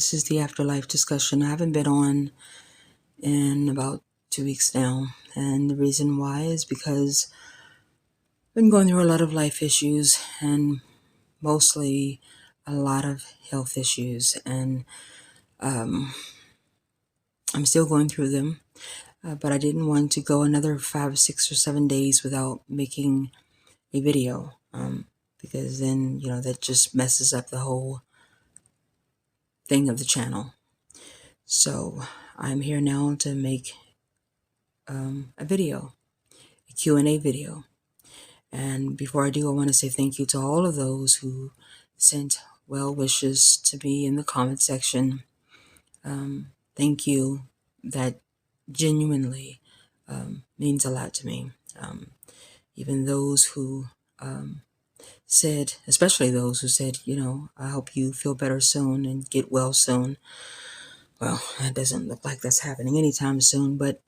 This is the Afterlife discussion. I haven't been on in about 2 weeks now, and the reason why is because I've been going through a lot of life issues and mostly a lot of health issues, and um, I'm still going through them. But I didn't want to go another 5, 6, or 7 days without making a video, because then that just messes up the whole thing of the channel. So I'm here now to make a video, a Q&A video. And before I do, I want to say thank you to all of those who sent well wishes to me in the comment section. Thank you. That genuinely means a lot to me. Even those who said, especially those who said, I hope you feel better soon and get well soon. Well, that doesn't look like that's happening anytime soon, but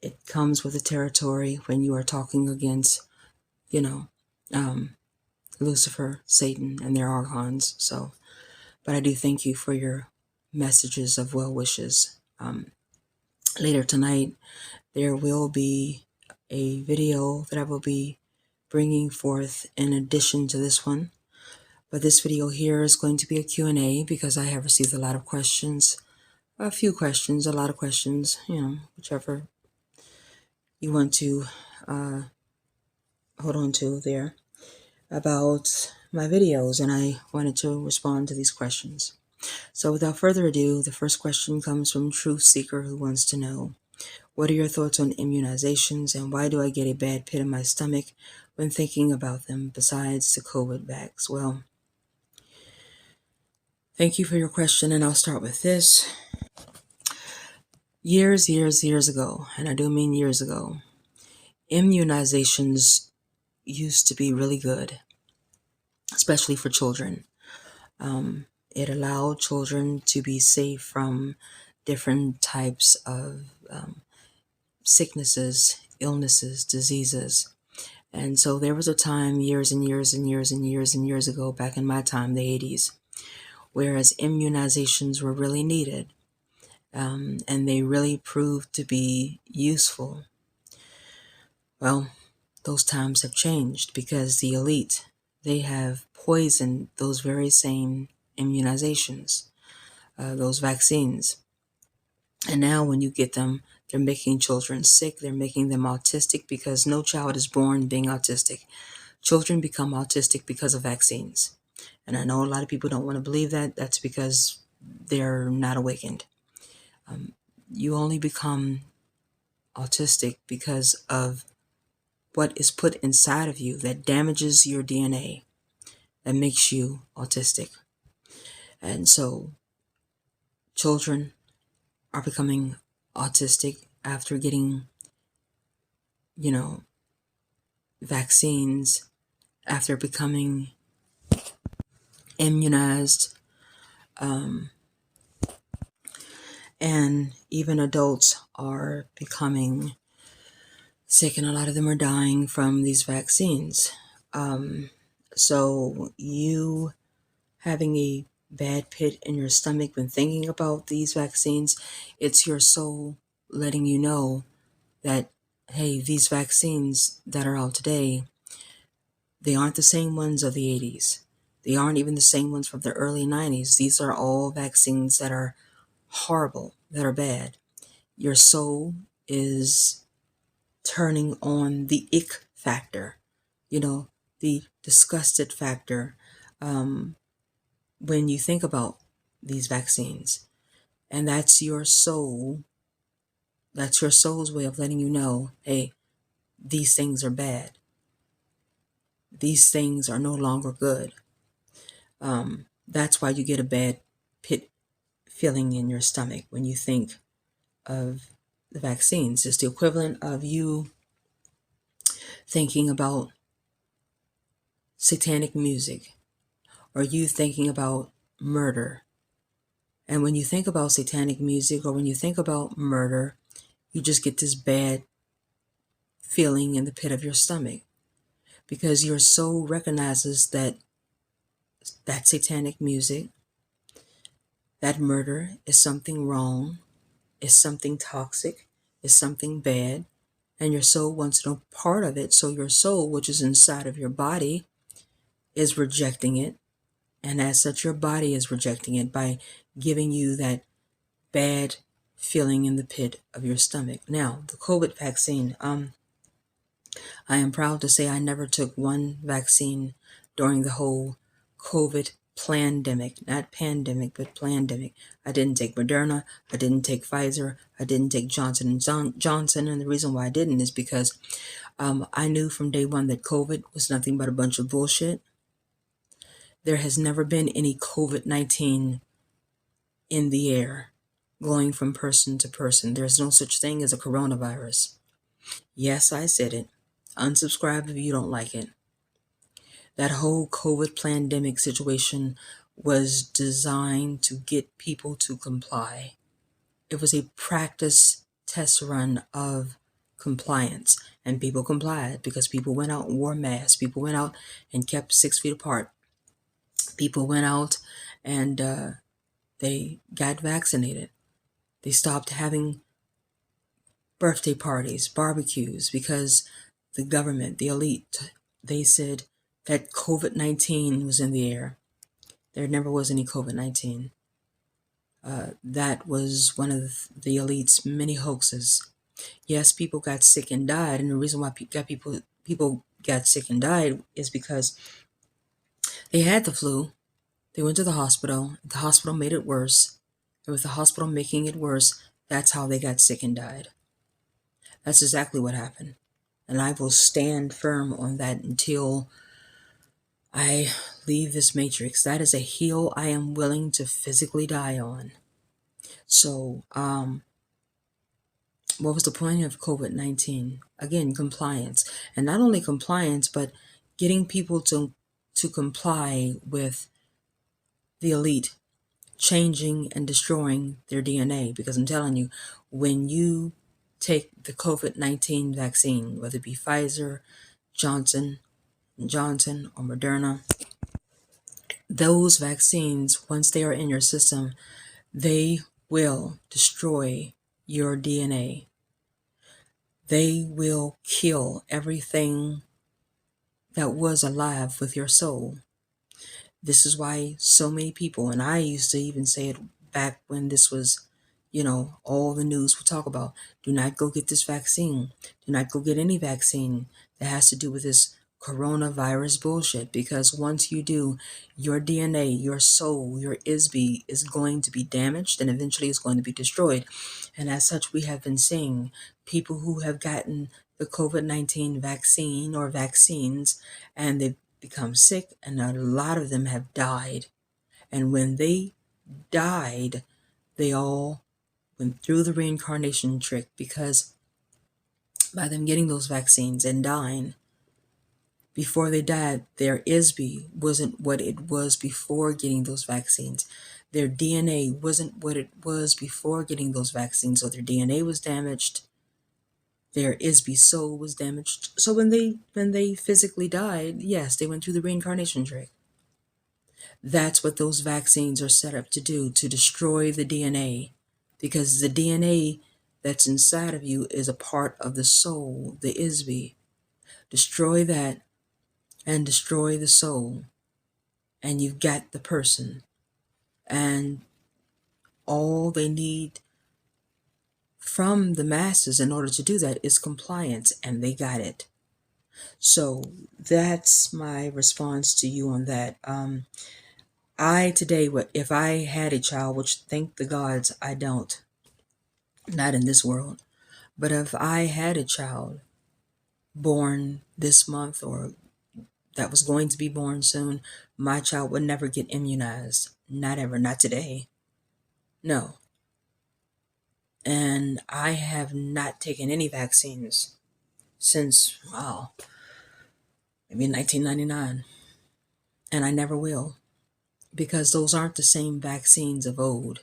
it comes with the territory when you are talking against, you know, um, Lucifer, Satan, and their archons. So, but I do thank you for your messages of well wishes. Later tonight, there will be a video that I will be bringing forth in addition to this one. But this video here is going to be a Q&A because I have received a lot of questions, a few questions, a lot of questions, whichever you want to hold on to there, about my videos, and I wanted to respond to these questions. So without further ado, the first question comes from Truth Seeker, who wants to know, what are your thoughts on immunizations, and why do I get a bad pit in my stomach when thinking about them besides the COVID vax? Well, thank you for your question, and I'll start with this. Years ago, and I do mean years ago, immunizations used to be really good, especially for children. It allowed children to be safe from different types of sicknesses, illnesses, diseases. And so there was a time years ago, back in my time, the 80s, whereas immunizations were really needed, and they really proved to be useful. Well, those times have changed because the elite, they have poisoned those very same immunizations, those vaccines. And now when you get them, they're making children sick. They're making them autistic because no child is born being autistic. Children become autistic because of vaccines. And I know a lot of people don't want to believe that. That's because they're not awakened. You only become autistic because of what is put inside of you that damages your DNA, that makes you autistic. And so children are becoming autistic after getting, vaccines, after becoming immunized. And even adults are becoming sick, and a lot of them are dying from these vaccines. So you having a bad pit in your stomach when thinking about these vaccines, it's your soul letting you know that, hey, these vaccines that are out today, they aren't the same ones of the 80s. They aren't even the same ones from the early 90s. These are all vaccines that are horrible, that are bad. Your soul is turning on the ick factor, the disgusted factor, when you think about these vaccines. And that's your soul's way of letting you know, hey, these things are bad. These things are no longer good. That's why you get a bad pit feeling in your stomach when you think of the vaccines. It's the equivalent of you thinking about satanic music, or you thinking about murder. And when you think about satanic music, or when you think about murder, you just get this bad feeling in the pit of your stomach, because your soul recognizes that satanic music, That murder is something wrong, is something toxic, is something bad, and your soul wants no part of it. So your soul, which is inside of your body, is rejecting it. And as such, your body is rejecting it by giving you that bad feeling in the pit of your stomach. Now, the COVID vaccine. I am proud to say I never took one vaccine during the whole COVID pandemic, not pandemic, but pandemic. I didn't take Moderna. I didn't take Pfizer. I didn't take Johnson. And the reason why I didn't is because I knew from day one that COVID was nothing but a bunch of bullshit. There has never been any COVID-19 in the air going from person to person. There's no such thing as a coronavirus. Yes, I said it. Unsubscribe if you don't like it. That whole COVID pandemic situation was designed to get people to comply. It was a practice test run of compliance, and people complied because people went out and wore masks. People went out and kept 6 feet apart. People went out and they got vaccinated. They stopped having birthday parties, barbecues, because the government, the elite, they said that COVID-19 was in the air. There never was any COVID-19. That was one of the elite's many hoaxes. Yes, people got sick and died, and the reason why people got sick and died is because they had the flu. They went to the hospital. The hospital made it worse. And with the hospital making it worse, that's how they got sick and died. That's exactly what happened. And I will stand firm on that until I leave this matrix. That is a hill I am willing to physically die on. So, what was the point of COVID-19? Again, compliance. And not only compliance, but getting people to comply with the elite changing and destroying their DNA. Because I'm telling you, when you take the COVID-19 vaccine, whether it be Pfizer, Johnson Johnson, or Moderna, those vaccines, once they are in your system, they will destroy your DNA. They will kill everything that was alive with your soul. This is why so many people, and I used to even say it back when this was, all the news would talk about, do not go get this vaccine. Do not go get any vaccine that has to do with this coronavirus bullshit. Because once you do, your DNA, your soul, your ISB is going to be damaged and eventually it's going to be destroyed. And as such, we have been seeing people who have gotten the COVID-19 vaccine or vaccines, and they've become sick, and a lot of them have died. And when they died, they all went through the reincarnation trick, because by them getting those vaccines and dying, before they died, their ISB wasn't what it was before getting those vaccines. Their DNA wasn't what it was before getting those vaccines, so their DNA was damaged. Their ISB soul was damaged. So when they physically died, yes, they went through the reincarnation trick. That's what those vaccines are set up to do, to destroy the DNA. Because the DNA that's inside of you is a part of the soul, the ISB. Destroy that and destroy the soul, and you've got the person. And all they need from the masses in order to do that is compliance, and they got it. So that's my response to you on that. I today, if I had a child, which thank the gods I don't, not in this world, but if I had a child born this month or that was going to be born soon, my child would never get immunized. Not ever, not today. No. And I have not taken any vaccines since, wow, maybe 1999. And I never will, because those aren't the same vaccines of old.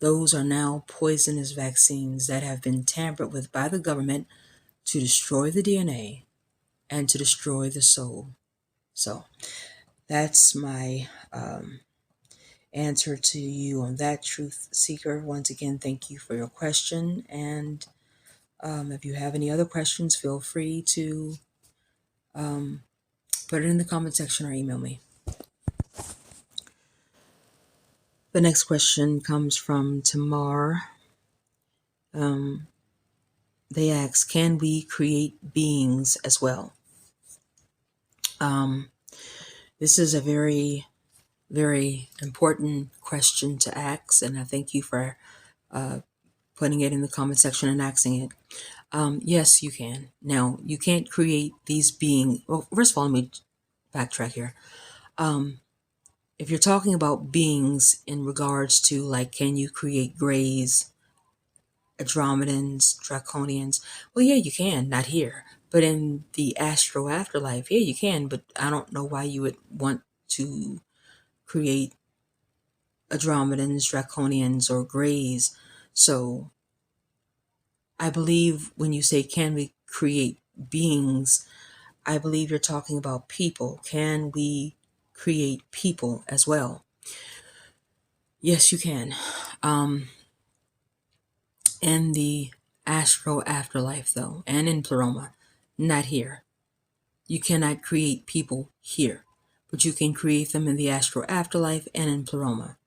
Those are now poisonous vaccines that have been tampered with by the government to destroy the DNA and to destroy the soul. So that's my answer to you on that, Truth Seeker. Once again, thank you for your question. And if you have any other questions, feel free to um, put it in the comment section or email me. The next question comes from Tamar. Um, they ask, can we create beings as well? Um, this is a very, very important question to ask, and I thank you for uh, putting it in the comment section and asking it. Yes, you can. Now, you can't create these beings. Well, first of all, let me backtrack here. Um, if you're talking about beings in regards to, like, can you create grays, Andromedans, Draconians? Well, yeah, you can. Not here, but in the astral afterlife, yeah, you can. But I don't know why you would want to create Andromedans, Draconians, or grays. So I believe when you say, can we create beings, I believe you're talking about people. Can we create people as well? Yes, you can. Um, in the astral afterlife, though, and in Pleroma, not here. You cannot create people here, but you can create them in the astral afterlife and in Pleroma.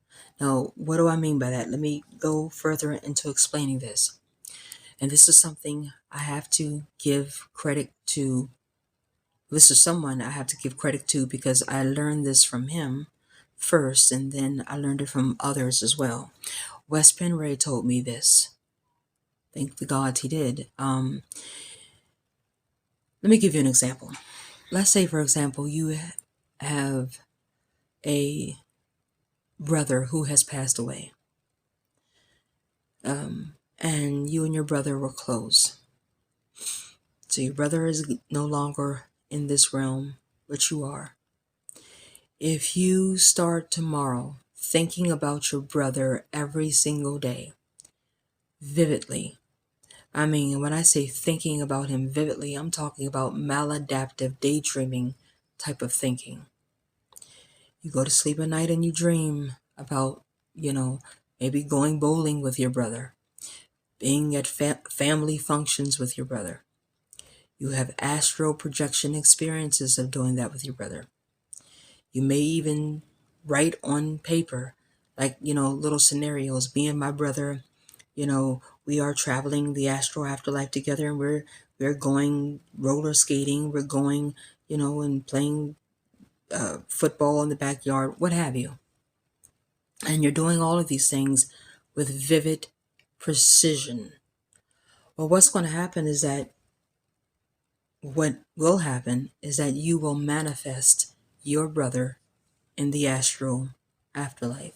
Now, what do I mean by that? Let me go further into explaining this. And this is something I have to give credit to. This is someone I have to give credit to because I learned this from him first, and then I learned it from others as well. Wes Penray told me this. Thank the gods he did. Let me give you an example. Let's say, for example, you have a brother who has passed away, and you and your brother were close. So your brother is no longer in this realm, but you are. If you start tomorrow thinking about your brother every single day, vividly, I mean, when I say thinking about him vividly, I'm talking about maladaptive daydreaming type of thinking. You go to sleep at night and you dream about, maybe going bowling with your brother, being at family functions with your brother. You have astral projection experiences of doing that with your brother. You may even write on paper, like, little scenarios. Me and my brother, we are traveling the astral afterlife together, and we're going roller skating. We're going, and playing football in the backyard, what have you. And you're doing all of these things with vivid precision. Well, what will happen is that you will manifest your brother in the astral afterlife,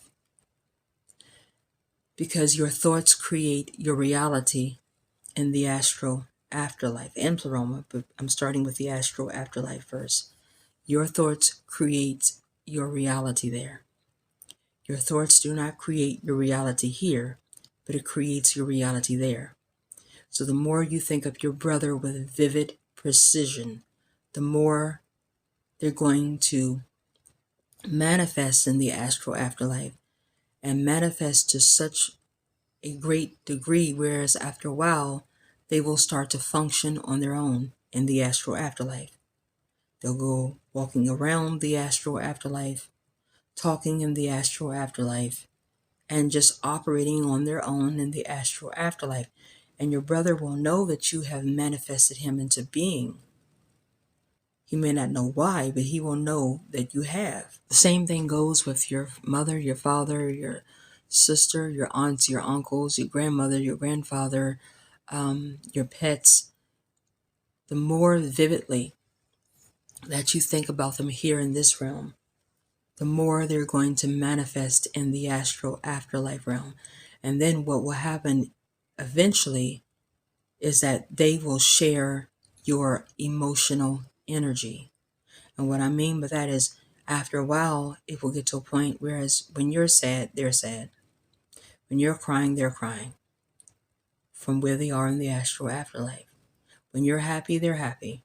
because your thoughts create your reality in the astral afterlife and Pleroma, but I'm starting with the astral afterlife first. Your thoughts create your reality there. Your thoughts do not create your reality here, but it creates your reality there. So the more you think of your brother with vivid precision, the more they're going to manifest in the astral afterlife, and manifest to such a great degree, whereas after a while, they will start to function on their own in the astral afterlife. They'll go walking around the astral afterlife, talking in the astral afterlife, and just operating on their own in the astral afterlife. And your brother will know that you have manifested him into being. He may not know why, but he will know that you have. The same thing goes with your mother, your father, your sister, your aunts, your uncles, your grandmother, your grandfather, your pets. The more vividly that you think about them here in this realm, the more they're going to manifest in the astral afterlife realm. And then what will happen eventually is that they will share your emotional energy. And what I mean by that is, after a while, it will get to a point whereas when you're sad, they're sad. When you're crying, they're crying. From where they are in the astral afterlife. When you're happy, they're happy.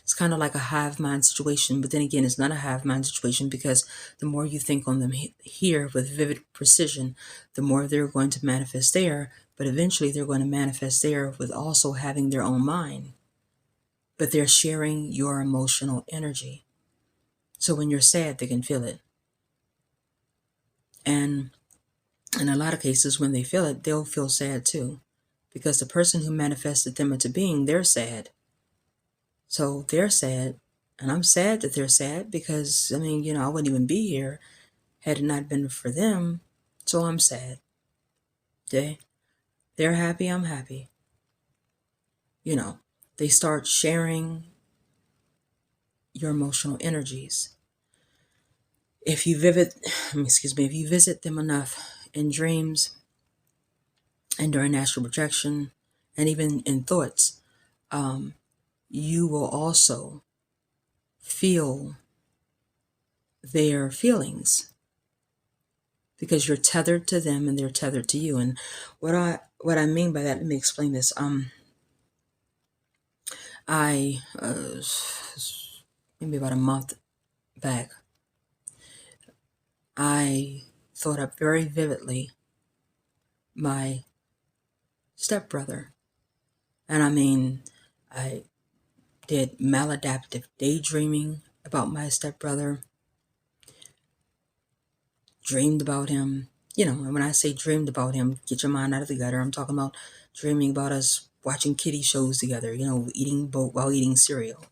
It's kind of like a hive mind situation, but then again, it's not a hive mind situation because the more you think on them here with vivid precision, the more they're going to manifest there, but eventually they're going to manifest there with also having their own mind. But they're sharing your emotional energy. So when you're sad, they can feel it. And in a lot of cases, when they feel it, they'll feel sad too. Because the person who manifested them into being, they're sad. So they're sad. And I'm sad that they're sad because, I mean, I wouldn't even be here had it not been for them. So I'm sad. They're happy, I'm happy. They start sharing your emotional energies. If you if you visit them enough in dreams and during astral projection and even in thoughts, you will also feel their feelings because you're tethered to them and they're tethered to you. And what I mean by that, let me explain this. I maybe about a month back, I thought up very vividly my stepbrother. And I mean, I did maladaptive daydreaming about my stepbrother, dreamed about him. And when I say dreamed about him, get your mind out of the gutter. I'm talking about dreaming about us watching kiddie shows together, eating boat while eating cereal,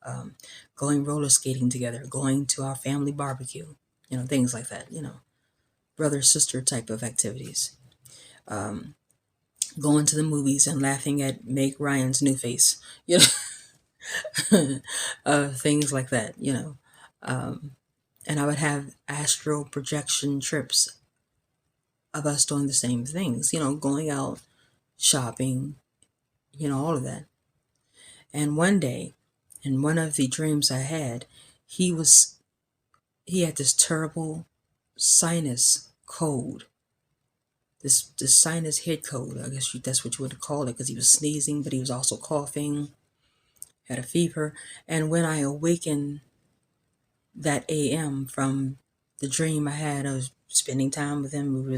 going roller skating together, going to our family barbecue, things like that, brother sister type of activities. Going to the movies and laughing at Meg Ryan's new face, things like that, and I would have astral projection trips of us doing the same things, going out, shopping, all of that. And one day, in one of the dreams I had, he was he had this terrible sinus cold, this sinus head cold. I guess that's what you would call it, because he was sneezing, but he was also coughing, had a fever. And when I awakened that AM from the dream I had, I was spending time with him.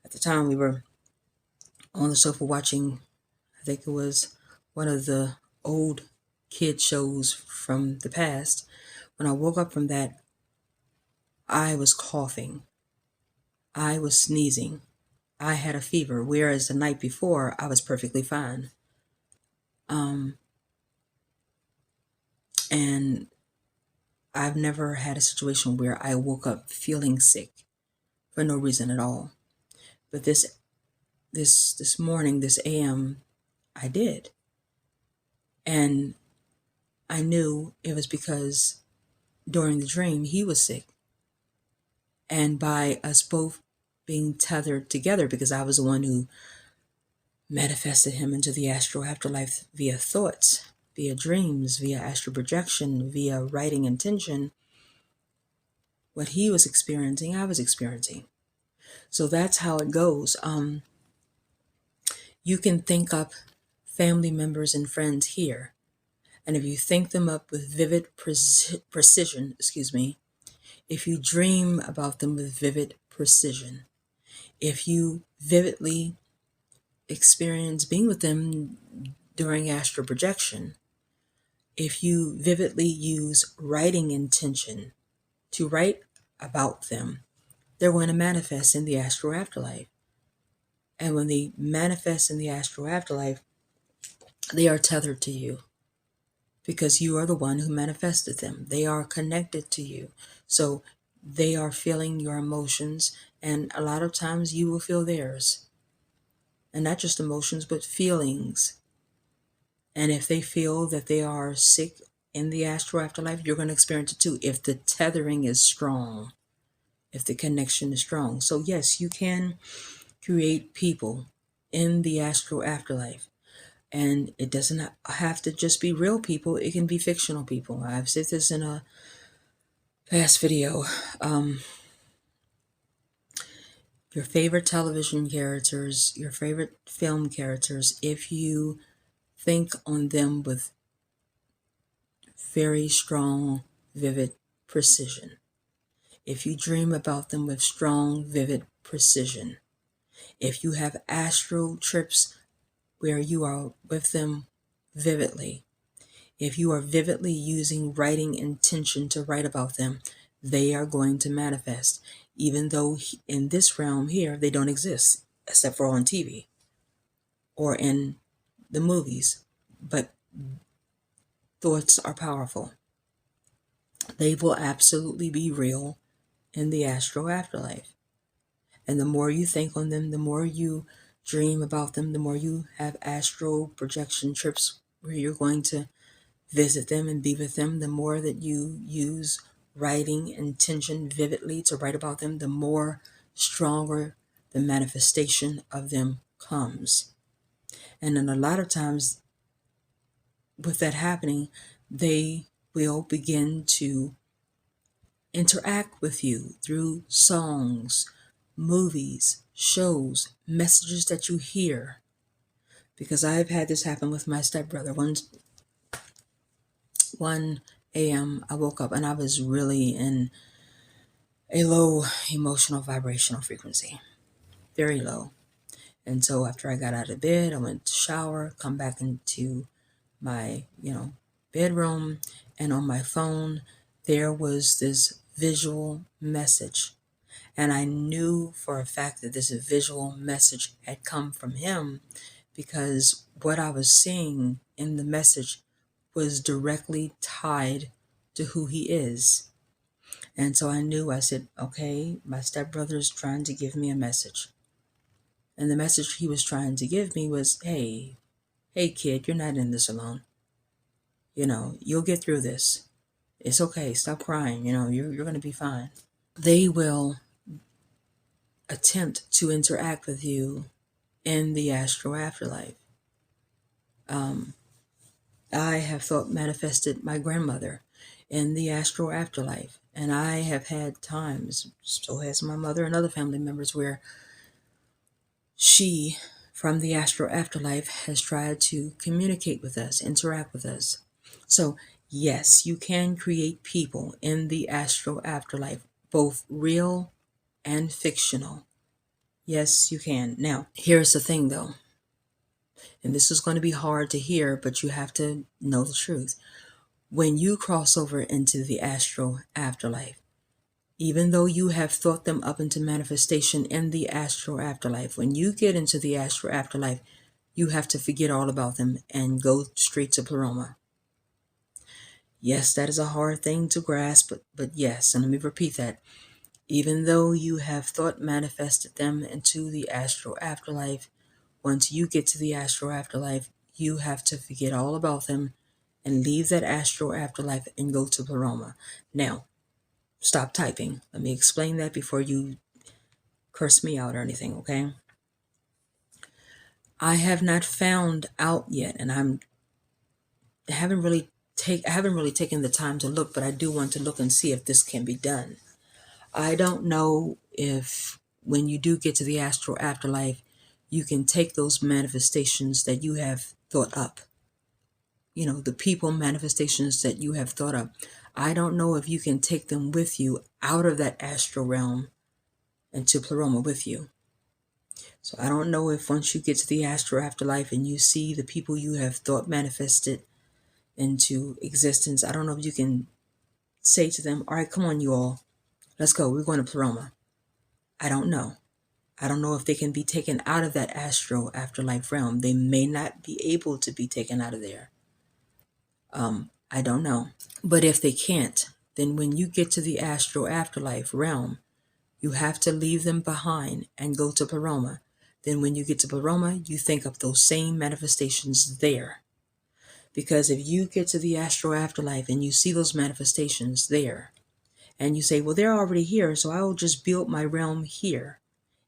At the time we were on the sofa watching, I think it was one of the old kid shows from the past. When I woke up from that, I was coughing. I was sneezing. I had a fever, whereas the night before I was perfectly fine. Um, and I've never had a situation where I woke up feeling sick for no reason at all. But this morning, this AM, I did. And I knew it was because during the dream he was sick. And by us both being tethered together, because I was the one who manifested him into the astral afterlife via thoughts, via dreams, via astral projection, via writing intention, what he was experiencing, I was experiencing. So that's how it goes. You can think up family members and friends here. And if you think them up with vivid precision, if you dream about them with vivid precision, if you vividly experience being with them during astral projection, if you vividly use writing intention to write about them, they're going to manifest in the astral afterlife. And when they manifest in the astral afterlife, they are tethered to you because you are the one who manifested them. They are connected to you. So they are feeling your emotions, and a lot of times you will feel theirs. And not just emotions, but feelings. And if they feel that they are sick in the astral afterlife, you're going to experience it too if the tethering is strong, if the connection is strong. So, yes, you can create people in the astral afterlife. And it doesn't have to just be real people, it can be fictional people. I've said this in a past video. Your favorite television characters, your favorite film characters, if you think on them with very strong, vivid precision. If you dream about them with strong, vivid precision, if you have astral trips where you are with them vividly, if you are vividly using writing intention to write about them, they are going to manifest, even though in this realm here they don't exist except for on TV or in the movies. But thoughts are powerful. They will absolutely be real in the astral afterlife. And the more you think on them, the more you dream about them, the more you have astral projection trips where you're going to visit them and be with them, the more that you use writing intention vividly to write about them, the more stronger the manifestation of them comes. And then a lot of times with that happening, they will begin to interact with you through songs, movies, shows, messages that you hear. Because I've had this happen with my stepbrother. One a.m. I woke up and I was really in a low emotional vibrational frequency, very low. And so after I got out of bed, I went to shower, come back into my, bedroom, and on my phone, there was this visual message. And I knew for a fact that this visual message had come from him because what I was seeing in the message was directly tied to who he is. And so I knew, I said, okay, my stepbrother is trying to give me a message. And the message he was trying to give me was, hey kid, you're not in this alone. You'll get through this. It's okay. Stop crying. You're going to be fine. They will attempt to interact with you in the astral afterlife. I have thought manifested my grandmother in the astral afterlife. And I have had times, so has my mother and other family members, where she, from the astral afterlife, has tried to communicate with us, interact with us. So, yes, you can create people in the astral afterlife, both real and fictional. Yes, you can. Now, here's the thing though, and this is going to be hard to hear, but you have to know the truth. When you cross over into the astral afterlife, even though you have thought them up into manifestation in the astral afterlife, when you get into the astral afterlife, you have to forget all about them and go straight to Pleroma. Yes, that is a hard thing to grasp, but yes, and let me repeat that. Even though you have thought manifested them into the astral afterlife, once you get to the astral afterlife, you have to forget all about them and leave that astral afterlife and go to Pleroma. Now, stop typing. Let me explain that before you curse me out or anything, okay? I have not found out yet, and I haven't really taken the time to look, but I do want to look and see if this can be done. I don't know if when you do get to the astral afterlife, you can take those manifestations that you have thought up. The people manifestations that you have thought up. I don't know if you can take them with you out of that astral realm into Pleroma with you. So I don't know if once you get to the astral afterlife and you see the people you have thought manifested into existence, I don't know if you can say to them, all right, come on, you all, let's go. We're going to Pleroma. I don't know. I don't know if they can be taken out of that astral afterlife realm. They may not be able to be taken out of there. I don't know. But if they can't, then when you get to the astral afterlife realm, you have to leave them behind and go to Pleroma. Then when you get to Pleroma, you think of those same manifestations there. Because if you get to the astral afterlife and you see those manifestations there, and you say, well, they're already here, so I will just build my realm here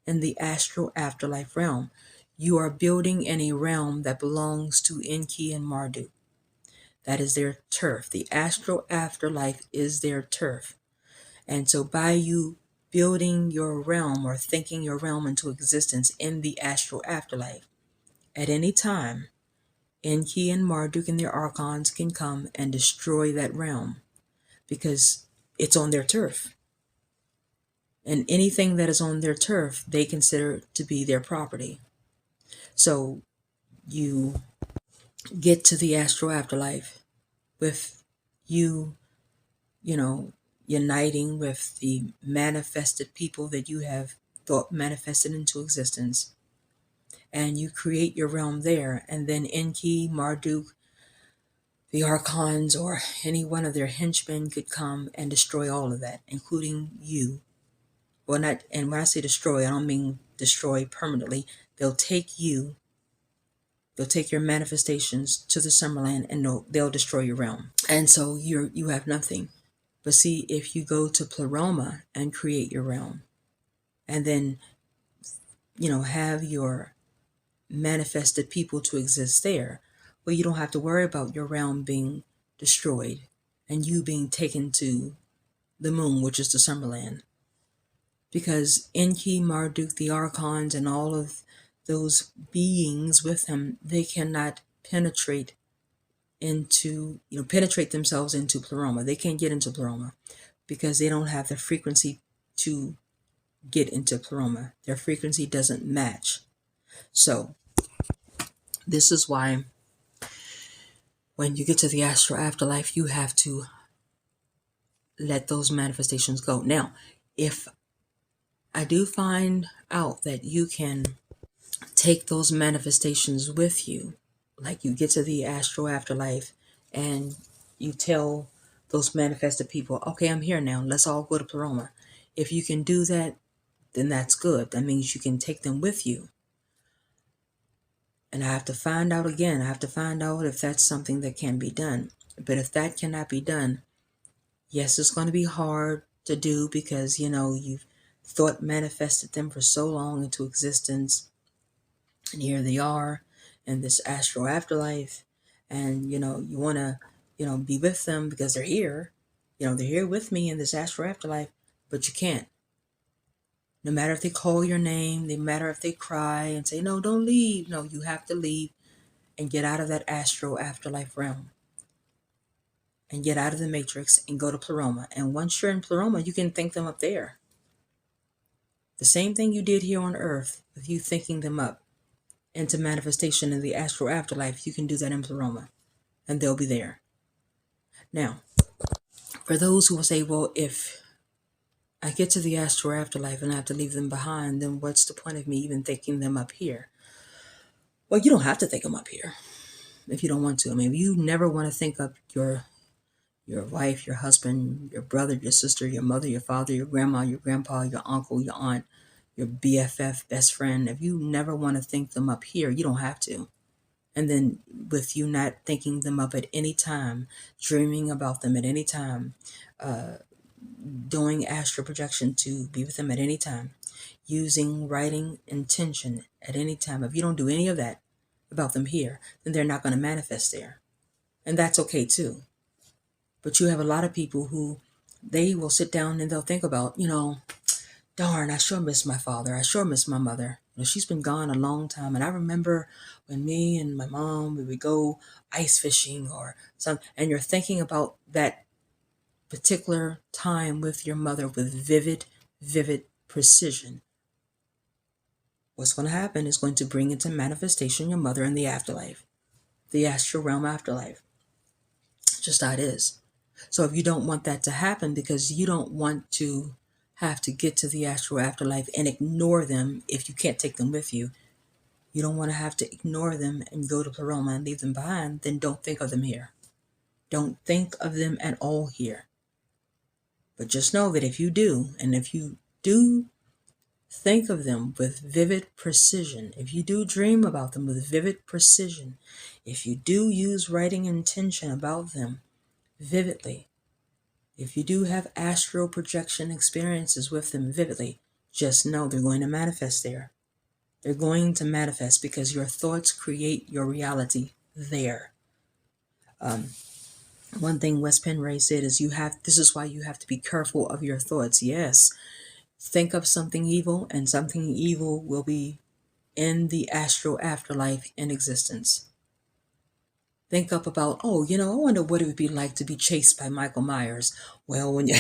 in the astral afterlife realm. You are building in a realm that belongs to Enki and Marduk. That is their turf. The astral afterlife is their turf. And so by you building your realm or thinking your realm into existence in the astral afterlife, at any time, Enki and Marduk and their archons can come and destroy that realm because it's on their turf. And anything that is on their turf, they consider to be their property. So you get to the astral afterlife with you, you know, uniting with the manifested people that you have thought manifested into existence. And you create your realm there. And then Enki, Marduk, the archons, or any one of their henchmen could come and destroy all of that, including you. Well, not, and when I say destroy, I don't mean destroy permanently. They'll take you, they'll take your manifestations to the Summerland, and they'll destroy your realm. And so you have nothing. But see, if you go to Pleroma and create your realm, and then have your manifested people to exist there, well, you don't have to worry about your realm being destroyed and you being taken to the moon, which is the Summerland. Because Enki, Marduk, the archons, and all of those beings with him, they cannot penetrate themselves into Pleroma. They can't get into Pleroma because they don't have the frequency to get into Pleroma. Their frequency doesn't match. So this is why when you get to the astral afterlife, you have to let those manifestations go. Now, if I do find out that you can take those manifestations with you, like you get to the astral afterlife and you tell those manifested people, okay, I'm here now, let's all go to Pleroma. If you can do that, then that's good. That means you can take them with you. And I have to find out again. I have to find out if that's something that can be done. But if that cannot be done, yes, it's going to be hard to do because, you've thought manifested them for so long into existence. And here they are in this astral afterlife. And, you want to, be with them because they're here. They're here with me in this astral afterlife, but you can't. No matter if they call your name, no matter if they cry and say, no, don't leave. No, you have to leave and get out of that astral afterlife realm and get out of the matrix and go to Pleroma. And once you're in Pleroma, you can think them up there. The same thing you did here on Earth with you thinking them up into manifestation in the astral afterlife, you can do that in Pleroma and they'll be there. Now, for those who will say, well, if I get to the astral afterlife and I have to leave them behind, then what's the point of me even thinking them up here? Well, you don't have to think them up here if you don't want to. I mean, if you never want to think up your wife, your husband, your brother, your sister, your mother, your father, your grandma, your grandpa, your uncle, your aunt, your BFF, best friend, if you never want to think them up here, you don't have to. And then with you not thinking them up at any time, dreaming about them at any time, doing astral projection to be with them at any time, using writing intention at any time. If you don't do any of that about them here, then they're not going to manifest there. And that's okay too. But you have a lot of people who they will sit down and they'll think about, darn, I sure miss my father. I sure miss my mother. She's been gone a long time. And I remember when me and my mom, we would go ice fishing or something. And you're thinking about that particular time with your mother with vivid precision. What's going to happen is going to bring into manifestation your mother in the afterlife, the astral realm afterlife. Just how it is. So if you don't want that to happen because you don't want to have to get to the astral afterlife and ignore them if you can't take them with you, you don't want to have to ignore them and go to Pleroma and leave them behind, then don't think of them here. Don't think of them at all here. But just know that if you do, and if you do think of them with vivid precision, if you do dream about them with vivid precision, if you do use writing intention about them vividly, if you do have astral projection experiences with them vividly, just know they're going to manifest there. They're going to manifest because your thoughts create your reality there. One thing Wes Penray said is this is why you have to be careful of your thoughts. Yes, think of something evil and something evil will be in the astral afterlife in existence. think up about, oh, I wonder what it would be like to be chased by Michael Myers. Well, when you,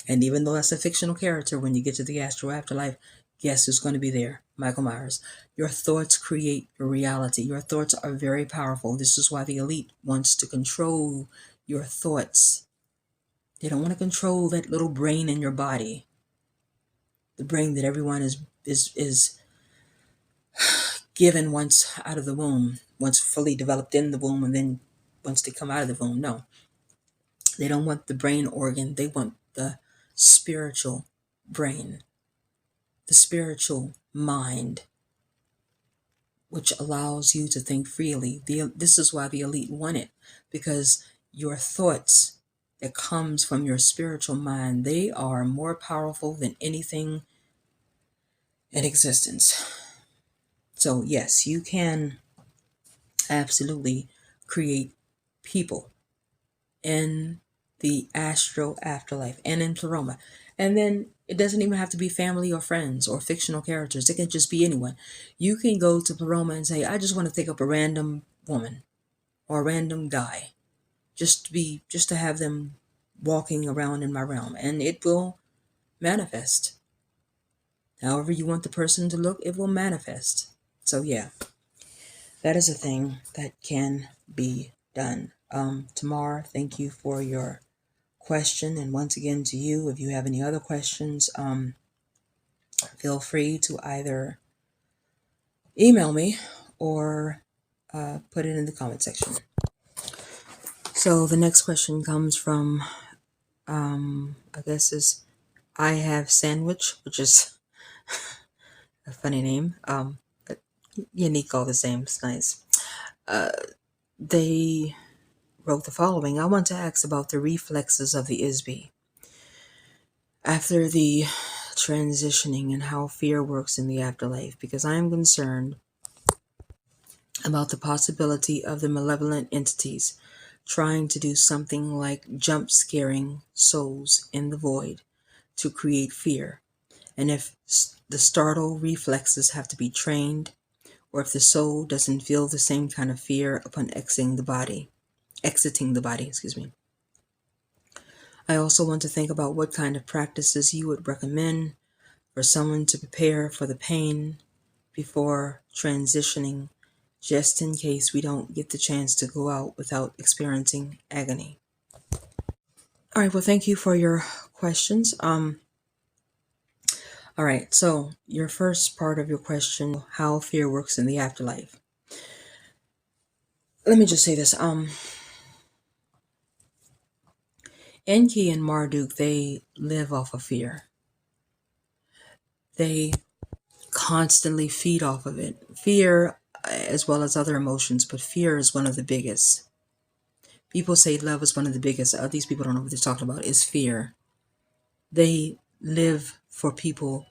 and even though that's a fictional character, when you get to the astral afterlife, guess who's going to be there? Michael Myers. Your thoughts create your reality. Your thoughts are very powerful. This is why the elite wants to control your thoughts. They don't want to control that little brain in your body. The brain that everyone is given once out of the womb, once fully developed in the womb, and then once they come out of the womb. No, they don't want the brain organ. They want the spiritual brain, the spiritual mind, which allows you to think freely. This is why the elite want it, because your thoughts that comes from your spiritual mind, they are more powerful than anything in existence. So yes, you can absolutely create people in the astral afterlife and in Pleroma. And then it doesn't even have to be family or friends or fictional characters. It can just be anyone. You can go to Pleroma and say, I just want to think up a random woman or a random guy. Just to have them walking around in my realm. And it will manifest. However you want the person to look, it will manifest. So yeah, that is a thing that can be done. Tamar, thank you for your question. And once again to you, if you have any other questions, feel free to either email me or put it in the comment section. So the next question comes from, I guess is I Have Sandwich, which is a funny name. But unique all the same. It's nice. They wrote the following. I want to ask about the reflexes of the ISB. After the transitioning and how fear works in the afterlife, because I am concerned about the possibility of the malevolent entities trying to do something like jump scaring souls in the void to create fear, and if the startle reflexes have to be trained, or if the soul doesn't feel the same kind of fear upon exiting the body, excuse me. I also want to think about what kind of practices you would recommend for someone to prepare for the pain before transitioning, just in case we don't get the chance to go out without experiencing agony. All right, well, thank you for your questions. All right, so your first part of your question, how fear works in the afterlife. Let me just say this. Enki and Marduk, they live off of fear. They constantly feed off of it. Fear, as well as other emotions, but fear is one of the biggest. People say love is one of the biggest. These people don't know what they're talking about. Is fear. They live for people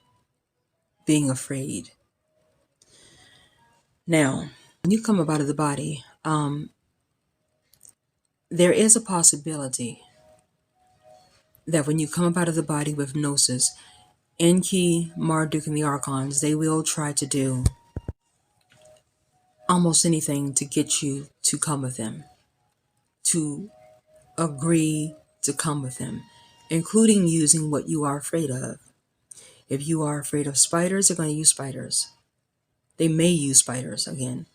being afraid. Now, when you come up out of the body, there is a possibility that when you come up out of the body with gnosis, Enki, Marduk, and the Archons, they will try to do almost anything to get you to come with them, to agree to come with them, including using what you are afraid of. If you are afraid of spiders, they're going to use spiders. They may use spiders again.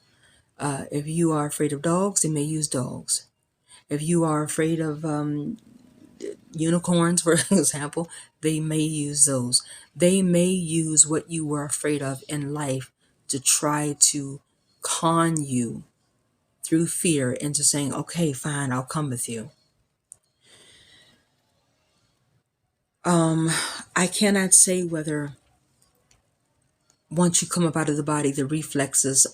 If you are afraid of dogs, they may use dogs. If you are afraid of unicorns, for example, they may use those. They may use what you were afraid of in life to try to con you through fear into saying, okay, fine, I'll come with you. I cannot say whether once you come up out of the body, the reflexes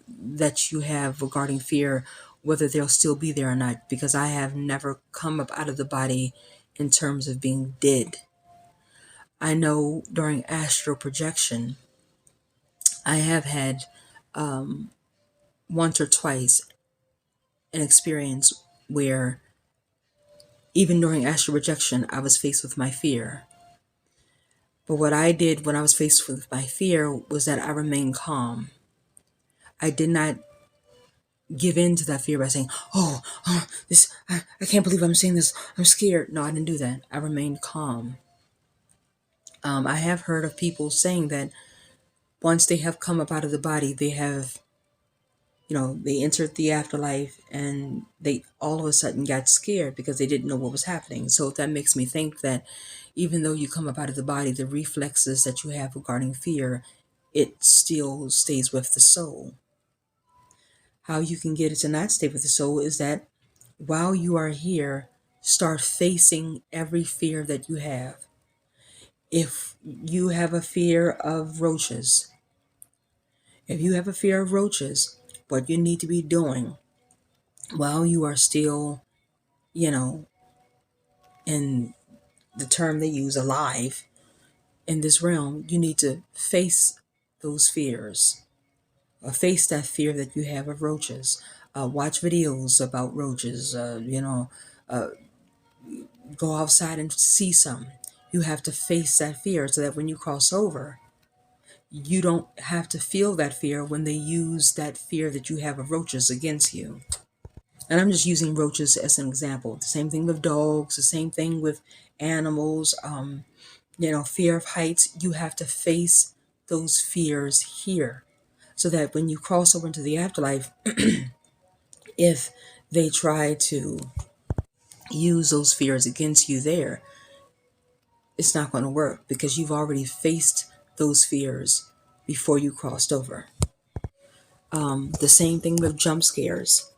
that you have regarding fear, whether they'll still be there or not, because I have never come up out of the body in terms of being dead. I know during astral projection, I have had once or twice an experience where even during astral projection, I was faced with my fear. But what I did when I was faced with my fear was that I remained calm. I did not give in to that fear by saying, this, I can't believe I'm saying this. I'm scared. No, I didn't do that. I remained calm. I have heard of people saying that once they have come up out of the body, they have, they entered the afterlife and they all of a sudden got scared because they didn't know what was happening. So that makes me think that even though you come up out of the body, the reflexes that you have regarding fear, it still stays with the soul. How you can get it to not stay with the soul is that while you are here, start facing every fear that you have. If you have a fear of roaches, what you need to be doing while you are still, you know, in the term they use, alive in this realm, you need to face those fears, or face that fear that you have of roaches. Watch videos about roaches, uh, go outside and see some. You have to face that fear so that when you cross over, you don't have to feel that fear when they use that fear that you have of roaches against you. And I'm just using roaches as an example. The same thing with dogs, the same thing with animals. Fear of heights, you have to face those fears here so that when you cross over into the afterlife, if they try to use those fears against you there, it's not going to work because you've already faced those fears before you crossed over. The same thing with jump scares.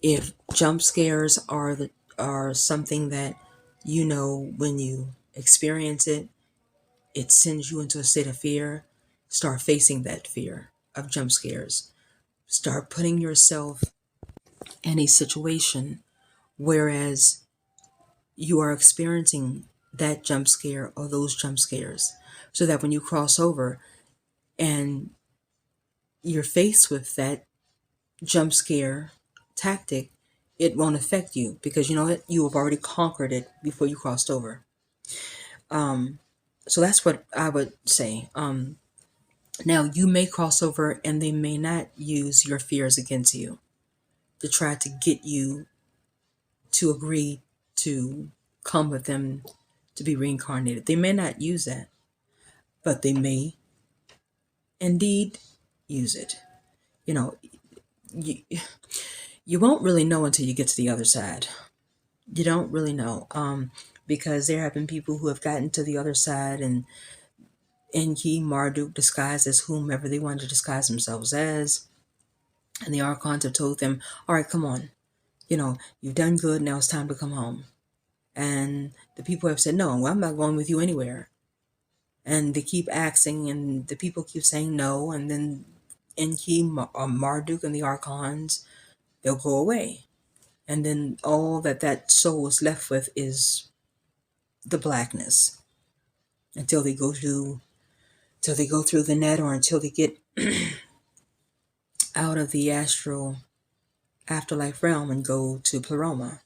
If jump scares are something that when you experience it, it sends you into a state of fear. Start facing that fear of jump scares. Start putting yourself in a situation whereas you are experiencing that jump scare or those jump scares, so that when you cross over and you're faced with that jump scare tactic, it won't affect you because you know what? You have already conquered it before you crossed over. So that's what I would say. Now, you may cross over and they may not use your fears against you to try to get you to agree to come with them to be reincarnated. They may not use that, but they may indeed use it. You know, you, you won't really know until you get to the other side. You don't really know. Because there have been people who have gotten to the other side and Enki, Marduk disguised as whomever they wanted to disguise themselves as. And the archons have told them, all right, come on. You've done good. Now it's time to come home. And the people have said, no, well, I'm not going with you anywhere. And they keep asking, and the people keep saying no. And then Enki, Marduk, and the archons, they'll go away. And then all that soul is left with is the blackness until they go through the net, or until they get out of the astral afterlife realm and go to Pleroma.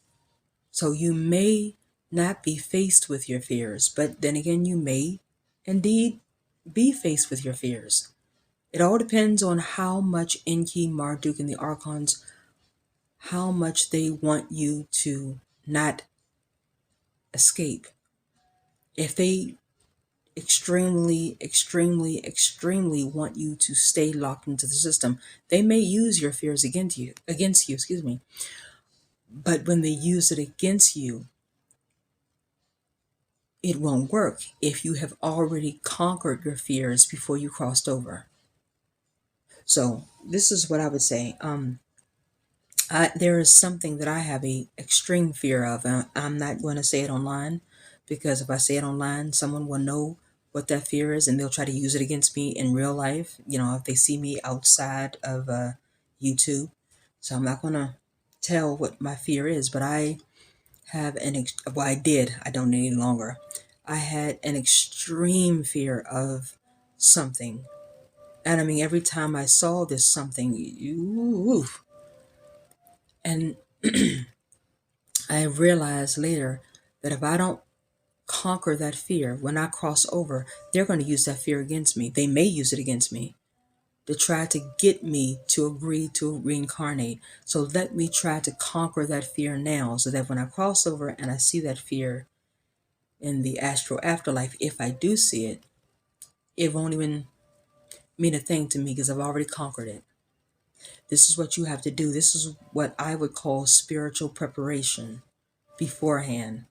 So you may not be faced with your fears, but then again, you may indeed be faced with your fears. It all depends on how much Enki, Marduk, and the Archons, how much they want you to not escape. If they extremely, extremely, extremely want you to stay locked into the system, they may use your fears against you, excuse me. But when they use it against you, it won't work if you have already conquered your fears before you crossed over. So this is what I would say. There is something that I have a extreme fear of. I'm not going to say it online because if I say it online, someone will know what that fear is and they'll try to use it against me in real life. If they see me outside of YouTube. So I'm not going to tell what my fear is, but I have well, I did. I don't any longer. I had an extreme fear of something. And I mean, every time I saw this something, and I realized later that if I don't conquer that fear, when I cross over, they're going to use that fear against me. They may use it against me, to try to get me to agree to reincarnate. So let me try to conquer that fear now, so that when I cross over and I see that fear in the astral afterlife, if I do see it, it won't even mean a thing to me because I've already conquered it. This is what you have to do. This is what I would call spiritual preparation beforehand.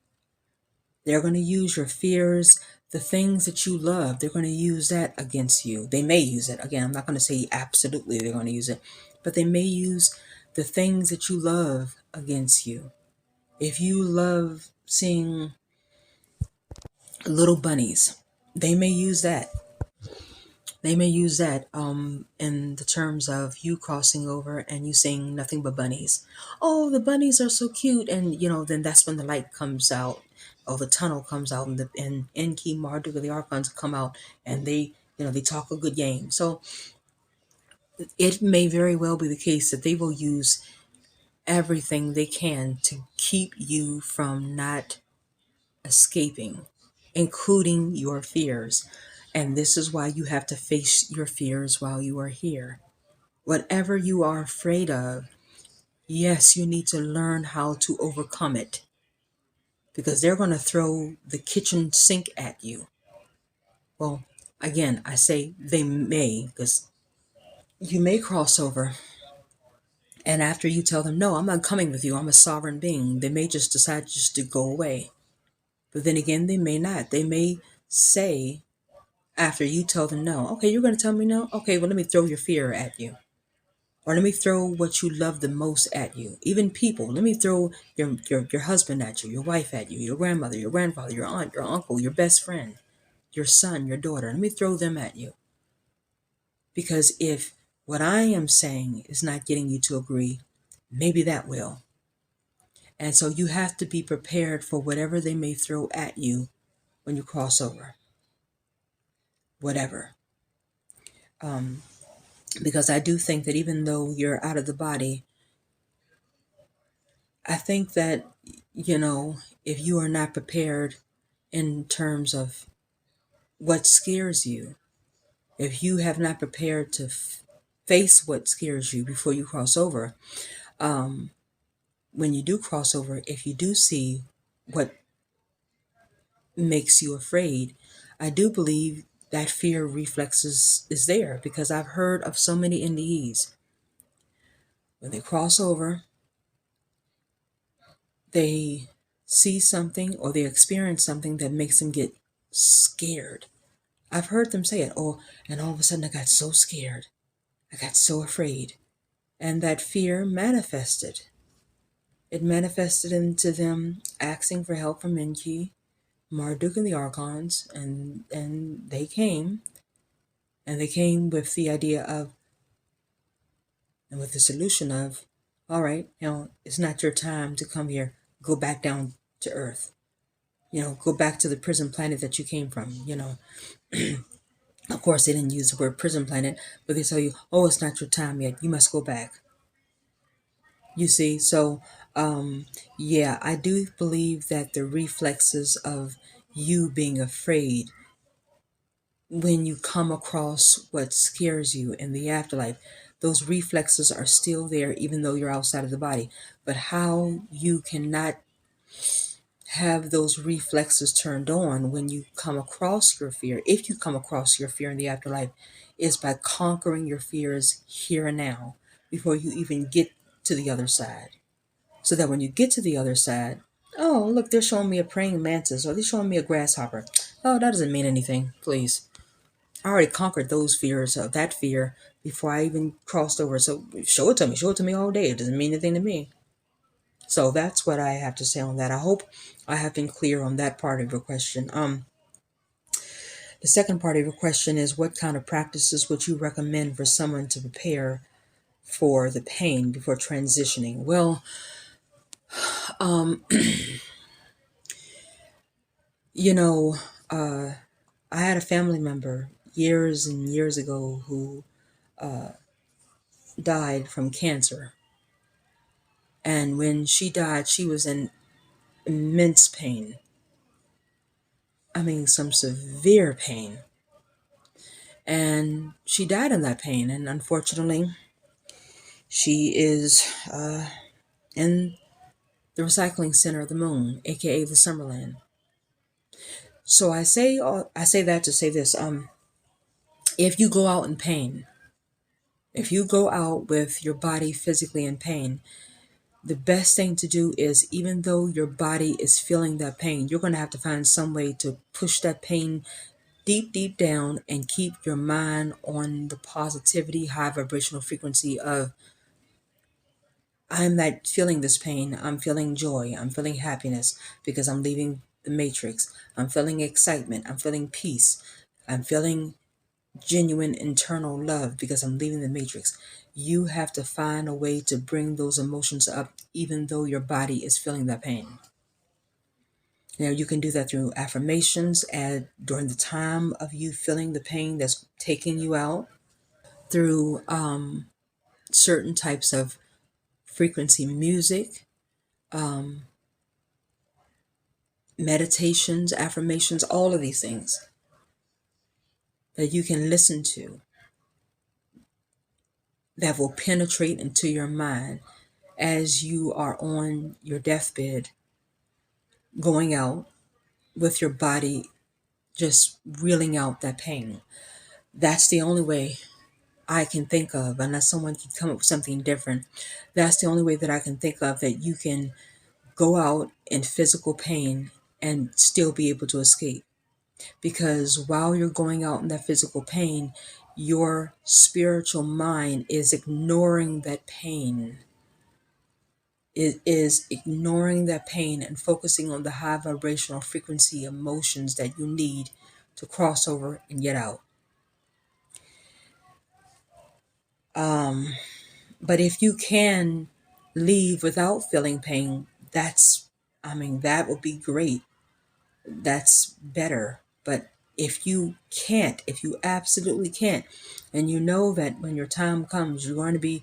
They're going to use your fears, the things that you love, they're going to use that against you. They may use it. Again, I'm not going to say absolutely they're going to use it, but they may use the things that you love against you. If you love seeing little bunnies, they may use that. They may use that in the terms of you crossing over and you seeing nothing but bunnies. Oh, the bunnies are so cute. And, then that's when the light comes out, or the tunnel comes out, and Enki, Marduk, and the Archons come out, and they talk a good game. So it may very well be the case that they will use everything they can to keep you from not escaping, including your fears. And this is why you have to face your fears while you are here. Whatever you are afraid of, yes, you need to learn how to overcome it, because they're going to throw the kitchen sink at you. Well, again, I say they may, because you may cross over, and after you tell them, no, I'm not coming with you, I'm a sovereign being, they may just decide just to go away. But then again, they may not. They may say, after you tell them no, okay, you're going to tell me no? Okay, well, let me throw your fear at you. Or let me throw what you love the most at you. Even people, let me throw your husband at you, your wife at you, your grandmother, your grandfather, your aunt, your uncle, your best friend, your son, your daughter. Let me throw them at you. Because if what I am saying is not getting you to agree, maybe that will. And so you have to be prepared for whatever they may throw at you when you cross over. Whatever. Because I do think that even though you're out of the body, I think that, if you are not prepared in terms of what scares you, if you have not prepared to face what scares you before you cross over, when you do cross over, if you do see what makes you afraid, I do believe that fear reflexes is there, because I've heard of so many NDEs. When they cross over, they see something or they experience something that makes them get scared. I've heard them say it. Oh, and all of a sudden I got so scared. I got so afraid. And that fear manifested. It manifested into them asking for help from Enki, Marduk, and the Archons, and they came. And they came with the idea of, and with the solution of, all right, it's not your time to come here. Go back down to Earth. Go back to the prison planet that you came from. Of course, they didn't use the word prison planet, but they tell you, oh, it's not your time yet. You must go back. You see, so yeah, I do believe that the reflexes of you being afraid when you come across what scares you in the afterlife, those reflexes are still there even though you're outside of the body. But how you cannot have those reflexes turned on when you come across your fear, if you come across your fear in the afterlife, is by conquering your fears here and now before you even get to the other side. So that when you get to the other side, oh, look, they're showing me a praying mantis, or they're showing me a grasshopper. Oh, that doesn't mean anything, please. I already conquered those fears, that fear, before I even crossed over. So show it to me all day. It doesn't mean anything to me. So that's what I have to say on that. I hope I have been clear on that part of your question. The second part of your question is, what kind of practices would you recommend for someone to prepare for the pain before transitioning? Well, you know, uh, I had a family member years and years ago who died from cancer. And when she died, she was in immense pain. I mean, some severe pain. And she died in that pain. And unfortunately, she is in the recycling center of the moon, aka the Summerland. So I say that to say this: if you go out in pain, if you go out with your body physically in pain, the best thing to do is, even though your body is feeling that pain, you're going to have to find some way to push that pain deep, deep down and keep your mind on the positivity, high vibrational frequency of, I'm not feeling this pain. I'm feeling joy. I'm feeling happiness because I'm leaving the matrix. I'm feeling excitement. I'm feeling peace. I'm feeling genuine internal love because I'm leaving the matrix. You have to find a way to bring those emotions up, even though your body is feeling that pain. Now, you can do that through affirmations and during the time of you feeling the pain that's taking you out, through certain types of frequency music, um, meditations, affirmations, all of these things that you can listen to that will penetrate into your mind as you are on your deathbed, going out with your body just reeling out that pain. That's the only way I can think of, unless someone can come up with something different. That's the only way that I can think of that you can go out in physical pain and still be able to escape. Because while you're going out in that physical pain, your spiritual mind is ignoring that pain. It is ignoring that pain and focusing on the high vibrational frequency emotions that you need to cross over and get out. Um, but if you can leave without feeling pain, that would be great. That's better. But if you can't, if you absolutely can't, and you know that when your time comes, you're going to be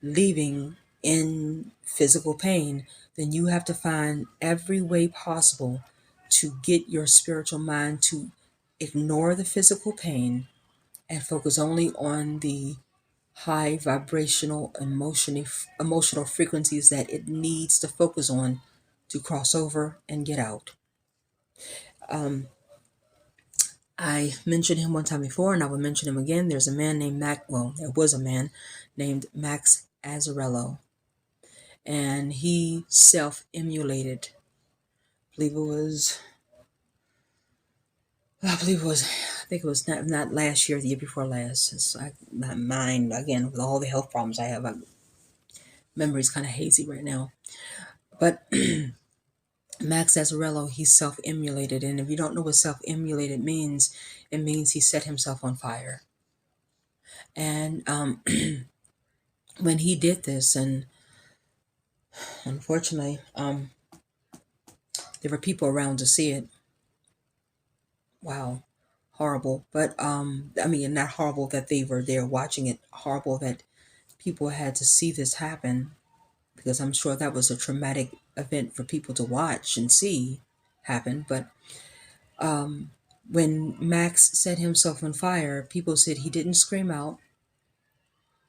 leaving in physical pain, then you have to find every way possible to get your spiritual mind to ignore the physical pain and focus only on the high vibrational emotional frequencies that it needs to focus on to cross over and get out. I mentioned him one time before, and I will mention him again. There's a man named there was a man named Max Azzarello, and he self-emulated. I think it was not last year, the year before last. My mind, again, with all the health problems I have, my memory's kind of hazy right now. But Max Azzarello, he self-emulated, and if you don't know what self-emulated means, it means he set himself on fire. And when he did this, and unfortunately, there were people around to see it. Wow, horrible. But I mean, not horrible that they were there watching it. Horrible that people had to see this happen, because I'm sure that was a traumatic event for people to watch and see happen. But when Max set himself on fire, people said he didn't scream out.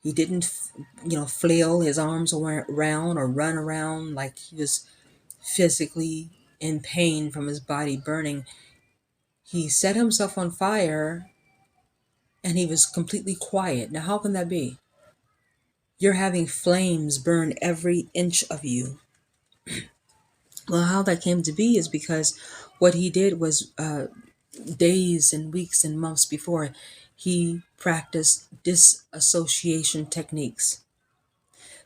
He didn't, flail his arms around or run around like he was physically in pain from his body burning. He set himself on fire and he was completely quiet. Now, how can that be? You're having flames burn every inch of you. Well, how that came to be is because what he did was, days and weeks and months before, he practiced disassociation techniques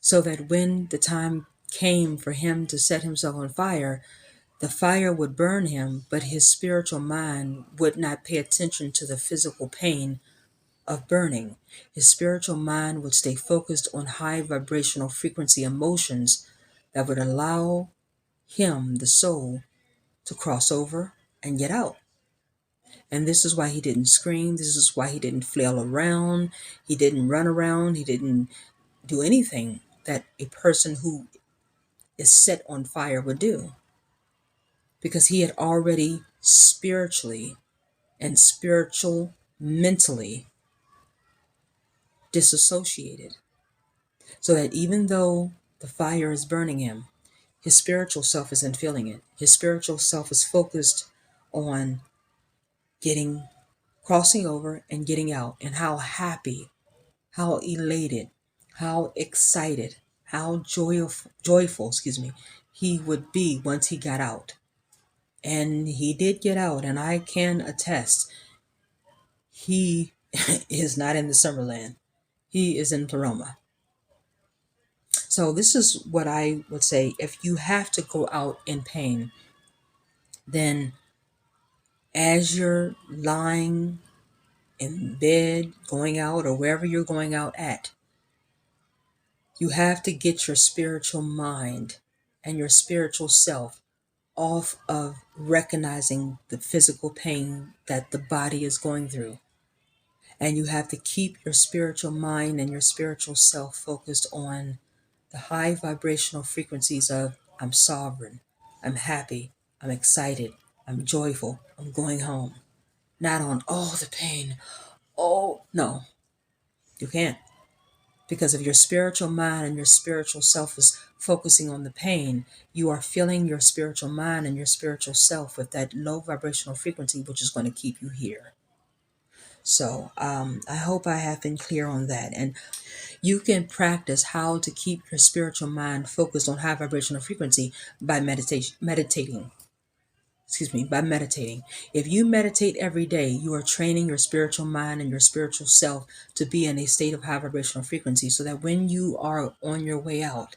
so that when the time came for him to set himself on fire, the fire would burn him, but his spiritual mind would not pay attention to the physical pain of burning. His spiritual mind would stay focused on high vibrational frequency emotions that would allow him, the soul, to cross over and get out. And this is why he didn't scream. This is why he didn't flail around. He didn't run around. He didn't do anything that a person who is set on fire would do. Because he had already spiritually and mentally disassociated, so that even though the fire is burning him, his spiritual self isn't feeling it. His spiritual self is focused on getting, crossing over and getting out, and how happy, how elated, how excited, how joyful, he would be once he got out. And he did get out, and I can attest, he is not in the Summerland. He is in Pleroma. So this is what I would say. If you have to go out in pain, then as you're lying in bed, going out, or wherever you're going out at, you have to get your spiritual mind and your spiritual self off of recognizing the physical pain that the body is going through. And you have to keep your spiritual mind and your spiritual self focused on the high vibrational frequencies of I'm sovereign, I'm happy, I'm excited, I'm joyful, I'm going home. Not on, oh, the pain. Oh, no, you can't. Because if your spiritual mind and your spiritual self is focusing on the pain, you are filling your spiritual mind and your spiritual self with that low vibrational frequency, which is going to keep you here. So I hope I have been clear on that. And you can practice how to keep your spiritual mind focused on high vibrational frequency by meditating. By meditating. If you meditate every day, you are training your spiritual mind and your spiritual self to be in a state of high vibrational frequency, so that when you are on your way out,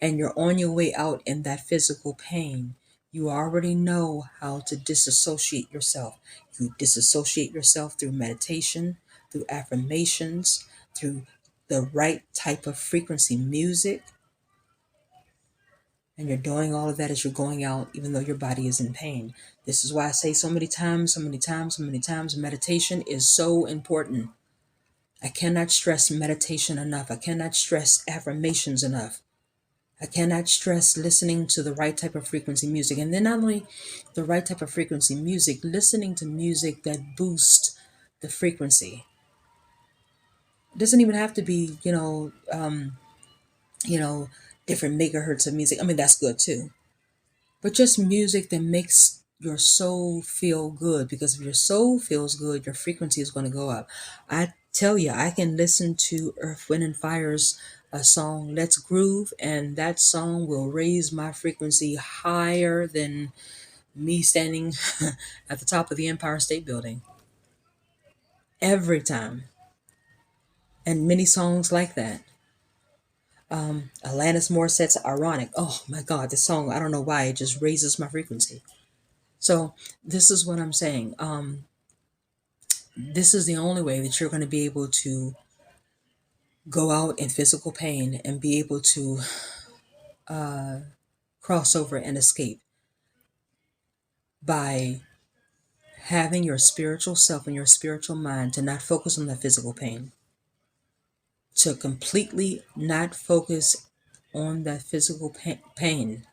and you're on your way out in that physical pain, you already know how to disassociate yourself. You disassociate yourself through meditation, through affirmations, through the right type of frequency music. And you're doing all of that as you're going out, even though your body is in pain. This is why I say so many times, meditation is so important. I cannot stress meditation enough. I cannot stress affirmations enough. I cannot stress listening to the right type of frequency music. And then not only the right type of frequency music, listening to music that boosts the frequency. It doesn't even have to be, different megahertz of music. I mean, that's good too. But just music that makes your soul feel good. Because if your soul feels good, your frequency is going to go up. I tell you, I can listen to Earth, Wind, and Fire's a song, Let's Groove, and that song will raise my frequency higher than me standing at the top of the Empire State Building. Every time. And many songs like that. Alanis Morissette's Ironic. Oh my God, this song, I don't know why, it just raises my frequency. So this is what I'm saying. This is the only way that you're going to be able to go out in physical pain and be able to cross over and escape, by having your spiritual self and your spiritual mind to not focus on the physical pain, to completely not focus on that physical pain,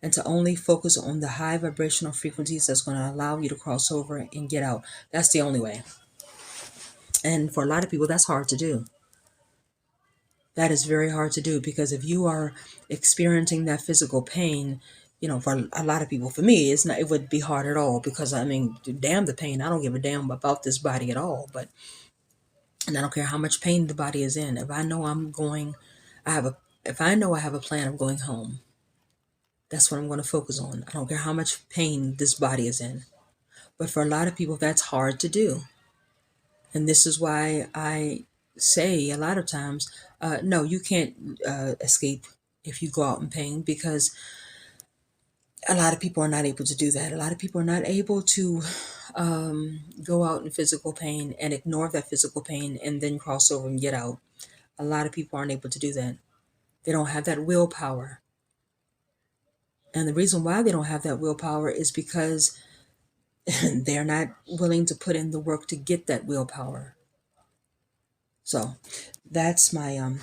and to only focus on the high vibrational frequencies that's going to allow you to cross over and get out. That's the only way. And for a lot of people, that's hard to do. That is very hard to do, because if you are experiencing that physical pain, for a lot of people, for me, it would be hard at all, because I mean, damn the pain. I don't give a damn about this body at all. And I don't care how much pain the body is in. If I know if I know I have a plan of going home, that's what I'm going to focus on. I don't care how much pain this body is in. But for a lot of people, that's hard to do. And this is why I say a lot of times, no, you can't escape if you go out in pain, because a lot of people are not able to do that. A lot of people are not able to go out in physical pain and ignore that physical pain and then cross over and get out. A lot of people aren't able to do that. They don't have that willpower. And the reason why they don't have that willpower is because they're not willing to put in the work to get that willpower. So that's my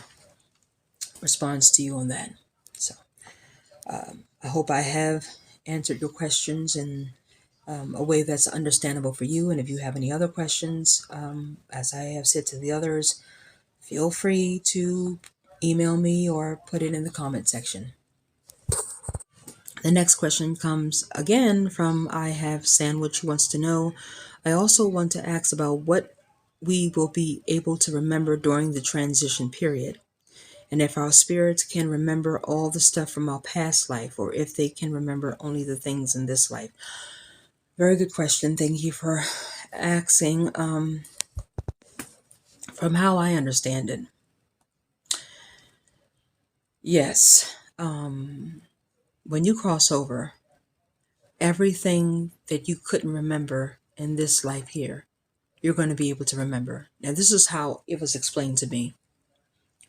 response to you on that. So I hope I have answered your questions in a way that's understandable for you. And if you have any other questions, as I have said to the others, feel free to email me or put it in the comment section. The next question comes again from I Have Sandwich, who wants to know, I also want to ask about what we will be able to remember during the transition period, and if our spirits can remember all the stuff from our past life, or if they can remember only the things in this life. Very good question. Thank you for asking. From how I understand it, yes. When you cross over, everything that you couldn't remember in this life here, you're going to be able to remember. Now, this is how it was explained to me.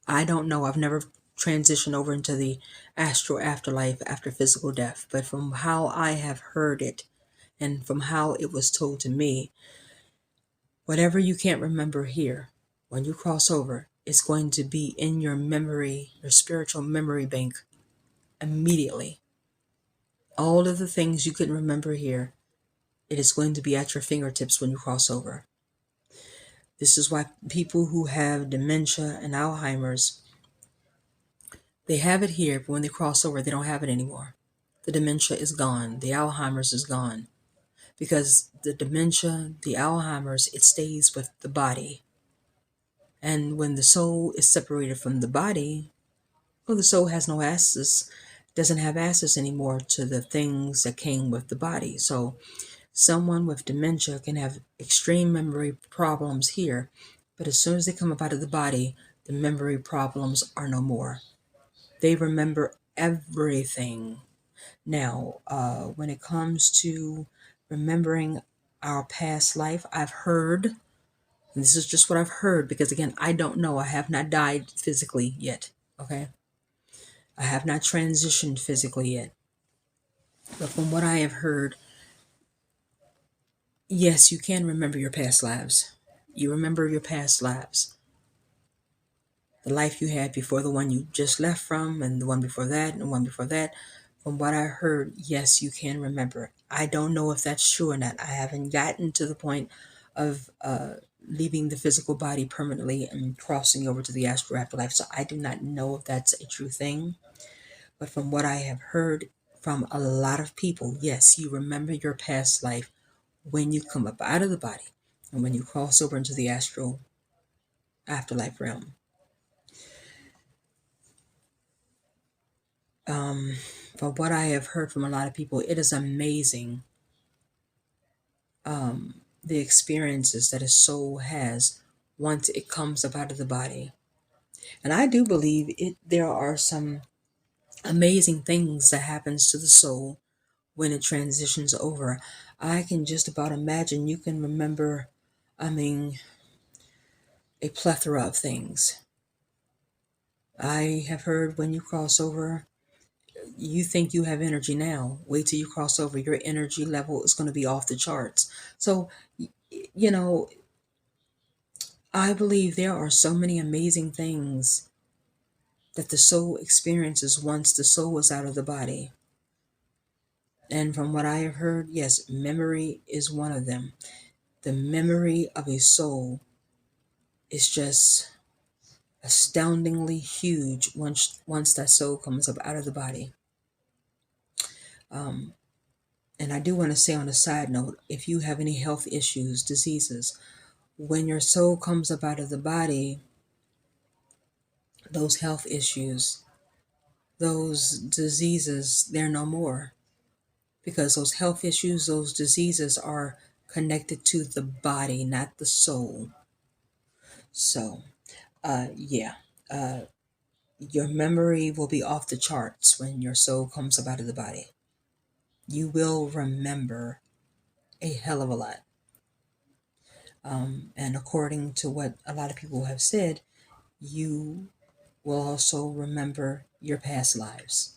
I don't know. I've never transitioned over into the astral afterlife after physical death, but from how I have heard it and from how it was told to me, whatever you can't remember here, when you cross over, it's going to be in your memory, your spiritual memory bank immediately. All of the things you couldn't remember here, it is going to be at your fingertips when you cross over. This is why people who have dementia and Alzheimer's, they have it here, but when they cross over, they don't have it anymore. The dementia is gone. The Alzheimer's is gone. Because the dementia, the Alzheimer's, it stays with the body. And when the soul is separated from the body, well, the soul has no access, doesn't have access anymore to the things that came with the body. So someone with dementia can have extreme memory problems here, but as soon as they come up out of the body, the memory problems are no more. They remember everything. Now, when it comes to remembering our past life, I've heard, and this is just what I've heard because, again, I don't know. I have not died physically yet, okay? I have not transitioned physically yet. But from what I have heard, yes, you can remember your past lives. You remember your past lives. The life you had before the one you just left from, and the one before that, and the one before that. From what I heard, yes, you can remember. I don't know if that's true or not. I haven't gotten to the point of leaving the physical body permanently and crossing over to the astral afterlife, so I do not know if that's a true thing. But from what I have heard from a lot of people, yes, you remember your past life when you come up out of the body and when you cross over into the astral afterlife realm. From what I have heard from a lot of people, it is amazing, the experiences that a soul has once it comes up out of the body. And I do believe it. There are some amazing things that happens to the soul when it transitions over. I can just about imagine you can remember, I mean, a plethora of things. I have heard when you cross over, you think you have energy now. Wait till you cross over. Your energy level is going to be off the charts. So, you know, I believe there are so many amazing things that the soul experiences once the soul is out of the body. And from what I have heard, yes, memory is one of them. The memory of a soul is just astoundingly huge once that soul comes up out of the body. And I do want to say on a side note, if you have any health issues, diseases, when your soul comes up out of the body, those health issues, those diseases, they're no more. Because those health issues, those diseases are connected to the body, not the soul. So, yeah, your memory will be off the charts when your soul comes up out of the body. You will remember a hell of a lot. And according to what a lot of people have said, you will also remember your past lives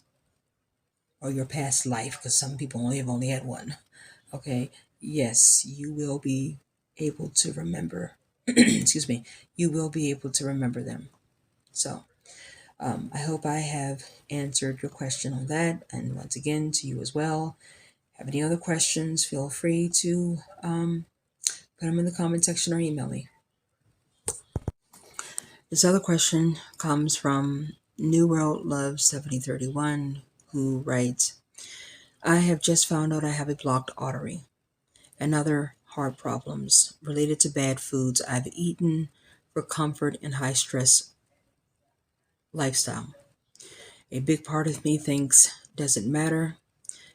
or your past life, because some people only had one. Okay, yes, you will be able to remember. Excuse me. You will be able to remember them. So, I hope I have answered your question on that. And once again, to you as well. Have any other questions? Feel free to put them in the comment section or email me. This other question comes from New World Love 7031, who writes, I have just found out I have a blocked artery and other heart problems related to bad foods I've eaten for comfort and high stress lifestyle. A big part of me thinks, doesn't matter,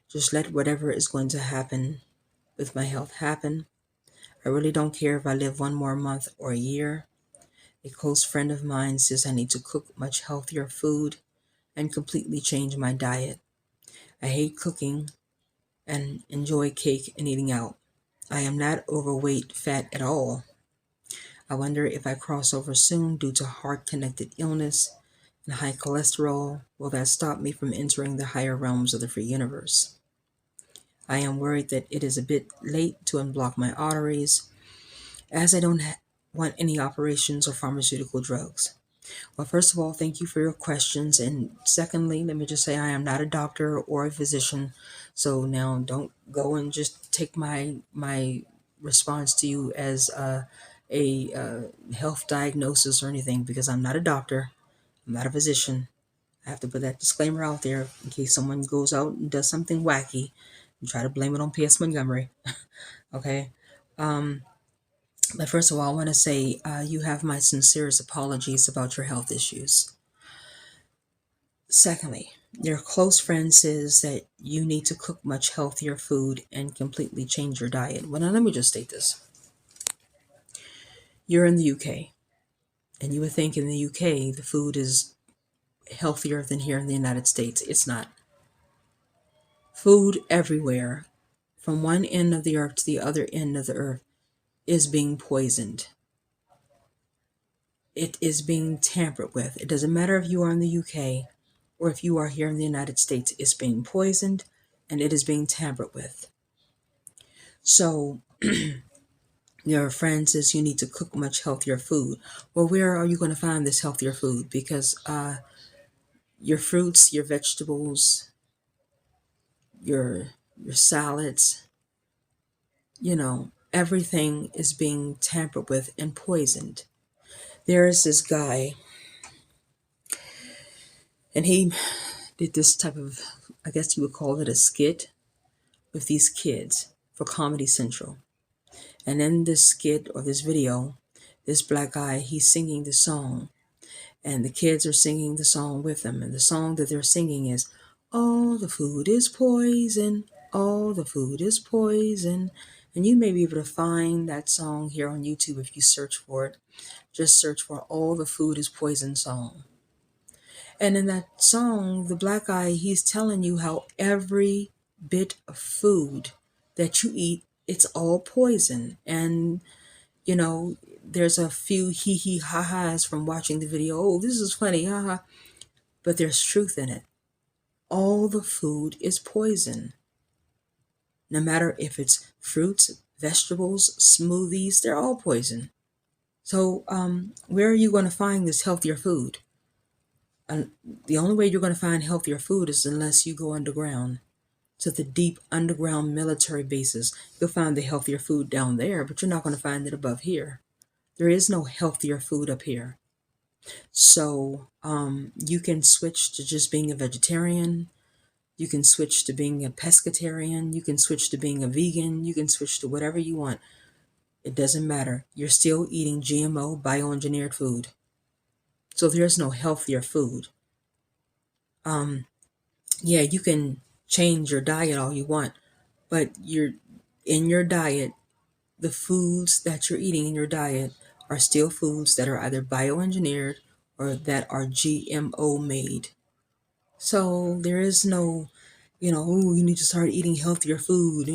just let whatever is going to happen with my health happen. I really don't care if I live one more month or a year. A close friend of mine says I need to cook much healthier food and completely change my diet. I hate cooking and enjoy cake and eating out. I am not overweight fat at all. I wonder if I cross over soon due to heart connected illness and high cholesterol. Will that stop me from entering the higher realms of the free universe? I am worried that it is a bit late to unblock my arteries, as I don't want any operations or pharmaceutical drugs. Well, first of all, thank you for your questions. And secondly, let me just say I am not a doctor or a physician. So now don't go and just take my response to you as health diagnosis or anything, because I'm not a doctor. I'm not a physician. I have to put that disclaimer out there in case someone goes out and does something wacky and try to blame it on P.S. Montgomery. Okay. Um, but first of all, I want to say you have my sincerest apologies about your health issues. Secondly, your close friend says that you need to cook much healthier food and completely change your diet. Well, now let me just state this. You're in the UK, and you would think in the UK the food is healthier than here in the United States. It's not. Food everywhere, from one end of the earth to the other end of the earth, is being poisoned. It is being tampered with. It doesn't matter if you are in the UK or if you are here in the United States, it's being poisoned and it is being tampered with. So, your friend says you need to cook much healthier food. Well, where are you going to find this healthier food? Because your fruits, your vegetables, your salads, everything is being tampered with and poisoned. There is this guy, and he did this type of, I guess you would call it a skit with these kids for Comedy Central. And in this skit or this video, this black guy, he's singing the song, and the kids are singing the song with him. And the song that they're singing is, all the food is poison, all the food is poison. And you may be able to find that song here on YouTube if you search for it. Just search for All the Food is Poison song. And in that song, the black guy, he's telling you how every bit of food that you eat, it's all poison. And, there's a few hee hee ha ha's from watching the video. Oh, this is funny, haha. But there's truth in it. All the food is poison. No matter if it's fruits, vegetables, smoothies, they're all poison. So, where are you going to find this healthier food? And the only way you're going to find healthier food is unless you go underground to the deep underground military bases. You'll find the healthier food down there, but you're not going to find it above here. There is no healthier food up here. So you can switch to just being a vegetarian. You can switch to being a pescatarian. You can switch to being a vegan. You can switch to whatever you want. It doesn't matter. You're still eating GMO, bioengineered food. So there's no healthier food. Yeah, you can change your diet all you want, but in your diet, the foods that you're eating in your diet are still foods that are either bioengineered or that are GMO made. So there is no, oh, you need to start eating healthier food,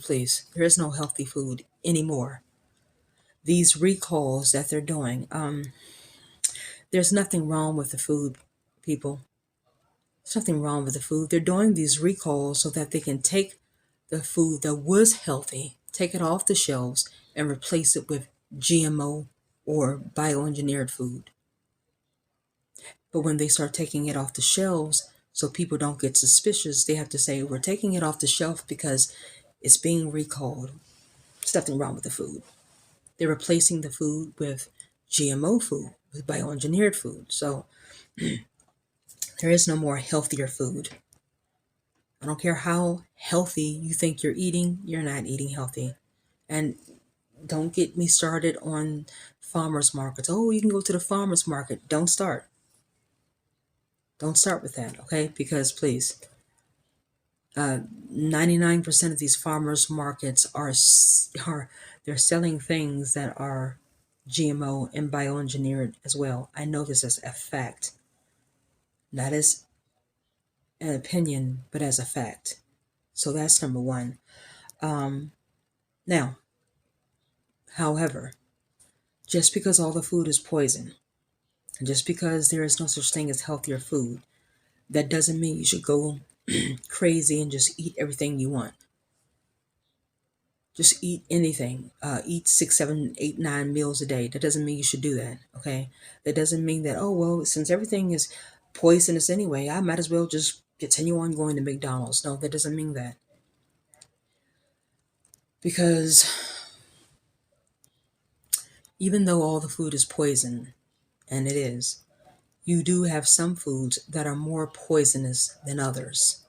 please. There is no healthy food anymore. These recalls that they're doing, there's nothing wrong with the food, people. There's nothing wrong with the food. They're doing these recalls so that they can take the food that was healthy, take it off the shelves, and replace it with GMO or bioengineered food. But when they start taking it off the shelves, so people don't get suspicious, they have to say, we're taking it off the shelf because it's being recalled. There's nothing wrong with the food. They're replacing the food with GMO food, with bioengineered food. So there is no more healthier food. I don't care how healthy you think you're eating, you're not eating healthy. And don't get me started on farmers markets. Oh, you can go to the farmers market. Don't start. Don't start with that, okay? Because please, 99% of these farmers markets are they're selling things that are GMO and bioengineered as well. I know this as a fact, not as an opinion, but as a fact. So that's number one. Now, however, just because all the food is poison, and just because there is no such thing as healthier food, that doesn't mean you should go crazy and just eat everything you want. Just eat anything. Eat 6, 7, 8, 9 meals a day. That doesn't mean you should do that. Okay. That doesn't mean that, oh, well, since everything is poisonous anyway, I might as well just continue on going to McDonald's. No, that doesn't mean that. Because even though all the food is poison, and it is, you do have some foods that are more poisonous than others.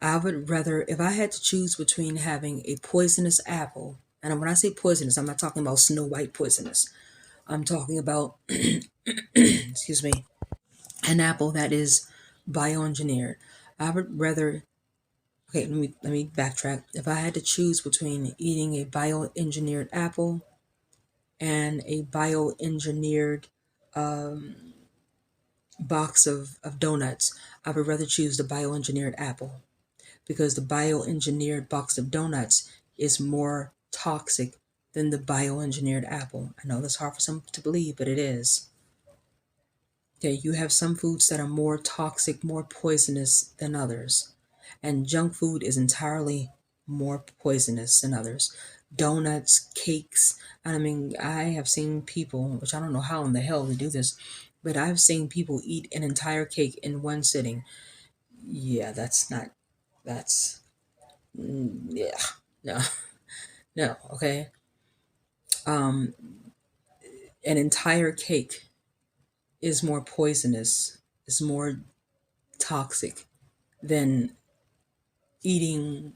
I would rather, if I had to choose between having a poisonous apple, and when I say poisonous, I'm not talking about Snow White poisonous. I'm talking about, excuse me, an apple that is bioengineered. I would rather, okay, let me backtrack. If I had to choose between eating a bioengineered apple and a bioengineered box of donuts, I would rather choose the bioengineered apple because the bioengineered box of donuts is more toxic than the bioengineered apple. I know that's hard for some to believe, but it is. Okay, you have some foods that are more toxic, more poisonous than others. And junk food is entirely more poisonous than others. Donuts, cakes. I mean, I have seen people, which I don't know how in the hell they do this, but I've seen people eat an entire cake in one sitting. Yeah, that's not, that's, yeah, no, no, okay. Um, an entire cake is more poisonous, is more toxic than eating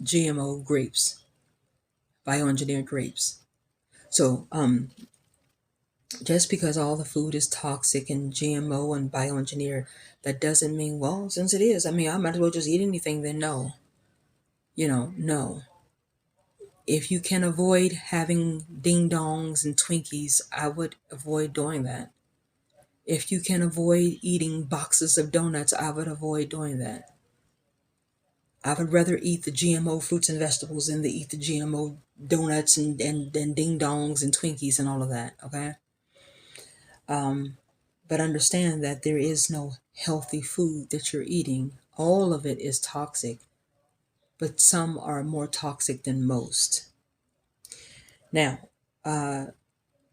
GMO grapes, bioengineered grapes. So, just because all the food is toxic and GMO and bioengineered, that doesn't mean, well, since it is, I mean, I might as well just eat anything, then no. No. If you can avoid having ding dongs and Twinkies, I would avoid doing that. If you can avoid eating boxes of donuts, I would avoid doing that. I would rather eat the GMO fruits and vegetables than to eat the GMO donuts and ding dongs and Twinkies and all of that. Okay. But understand that there is no healthy food that you're eating. All of it is toxic, but some are more toxic than most. Now,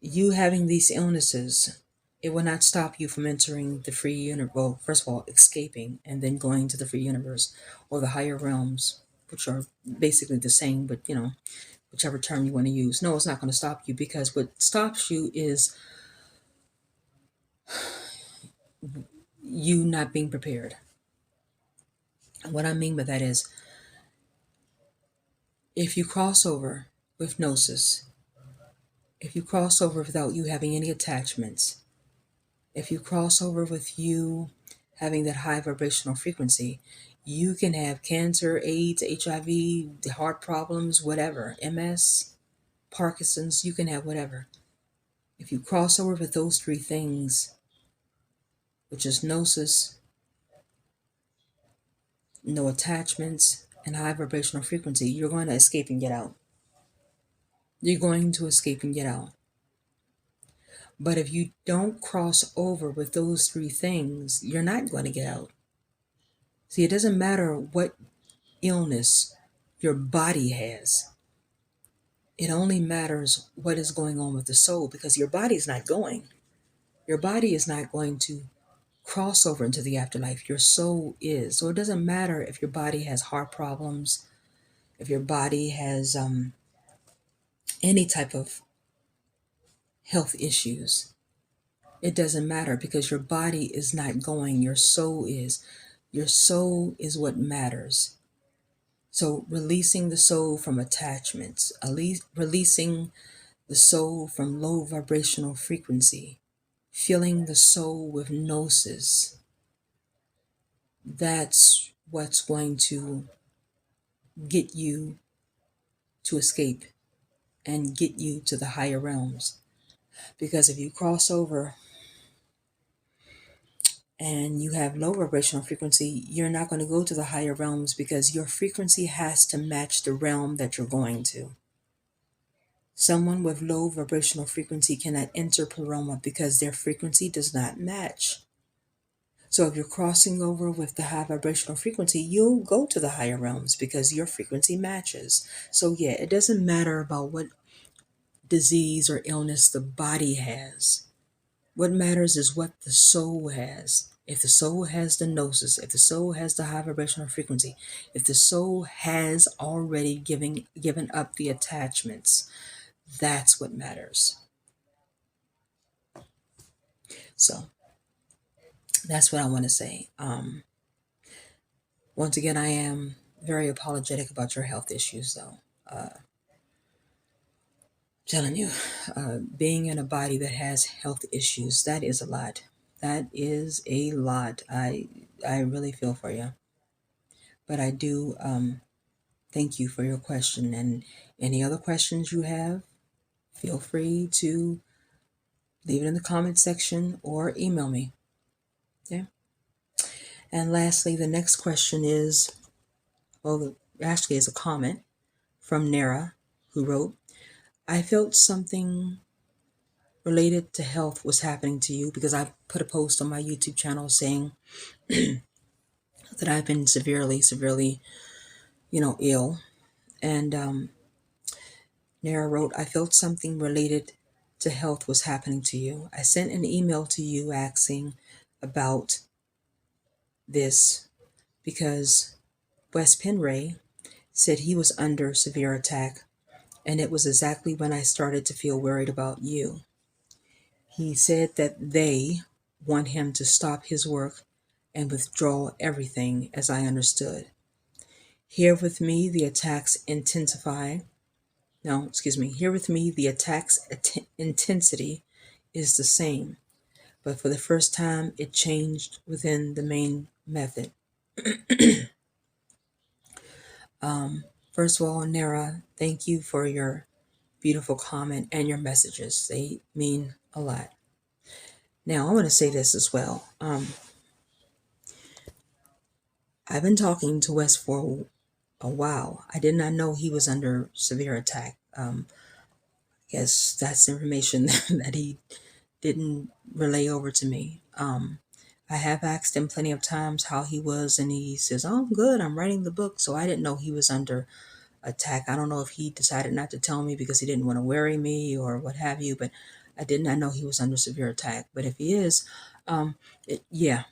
you having these illnesses, it will not stop you from entering the free universe. Well, first of all, escaping and then going to the free universe or the higher realms, which are basically the same, but whichever term you want to use. No, it's not going to stop you because what stops you is you not being prepared. And what I mean by that is if you cross over with gnosis, if you cross over without you having any attachments, if you cross over with you having that high vibrational frequency, you can have cancer, AIDS, HIV, heart problems, whatever, MS, Parkinson's, you can have whatever. If you cross over with those three things, which is gnosis, no attachments, and high vibrational frequency, you're going to escape and get out. You're going to escape and get out. But if you don't cross over with those three things, you're not going to get out. See, it doesn't matter what illness your body has. It only matters what is going on with the soul because your body is not going. Your body is not going to cross over into the afterlife. Your soul is. So it doesn't matter if your body has heart problems, if your body has any type of health issues. it doesn't matter because your body is not going, your soul is. Your soul is what matters. So, releasing the soul from attachments, releasing the soul from low vibrational frequency, filling the soul with gnosis, that's what's going to get you to escape and get you to the higher realms. Because if you cross over and you have low vibrational frequency, you're not going to go to the higher realms because your frequency has to match the realm that you're going to. Someone with low vibrational frequency cannot enter pleroma because their frequency does not match. So if you're crossing over with the high vibrational frequency, you'll go to the higher realms because your frequency matches. So yeah, it doesn't matter about what disease or illness the body has. What matters is what the soul has. If the soul has the gnosis, if the soul has the high vibrational frequency, if the soul has already given up the attachments, that's what matters. So that's what I want to say. Once again, I am very apologetic about your health issues, though. Telling you, being in a body that has health issues, that is a lot. That is a lot. I really feel for you, but I do thank you for your question. And any other questions you have, feel free to leave it in the comment section or email me. Okay. And lastly, the next question is, well, actually, is a comment from Nara, who wrote, "I felt something related to health was happening to you because I put a post on my YouTube channel saying that I've been severely, ill." And Nara wrote, "I felt something related to health was happening to you. I sent an email to you asking about this because Wes Penray said he was under severe attack, and it was exactly when I started to feel worried about you. He said that they want him to stop his work and withdraw everything, as I understood. Here with me, the attacks intensify. No, excuse me. Here with me, the attacks intensity is the same, but for the first time, it changed within the main method." First of all, Nara, thank you for your beautiful comment and your messages. They mean a lot. Now, I want to say this as well. I've been talking to Wes for a while. I did not know he was under severe attack. Guess that's information that he didn't relay over to me. I have asked him plenty of times how he was, and he says, "Oh, I'm good. I'm writing the book." So I didn't know he was under attack. I don't know if he decided not to tell me because he didn't want to worry me or what have you, but I did not know he was under severe attack. But if he is, yeah,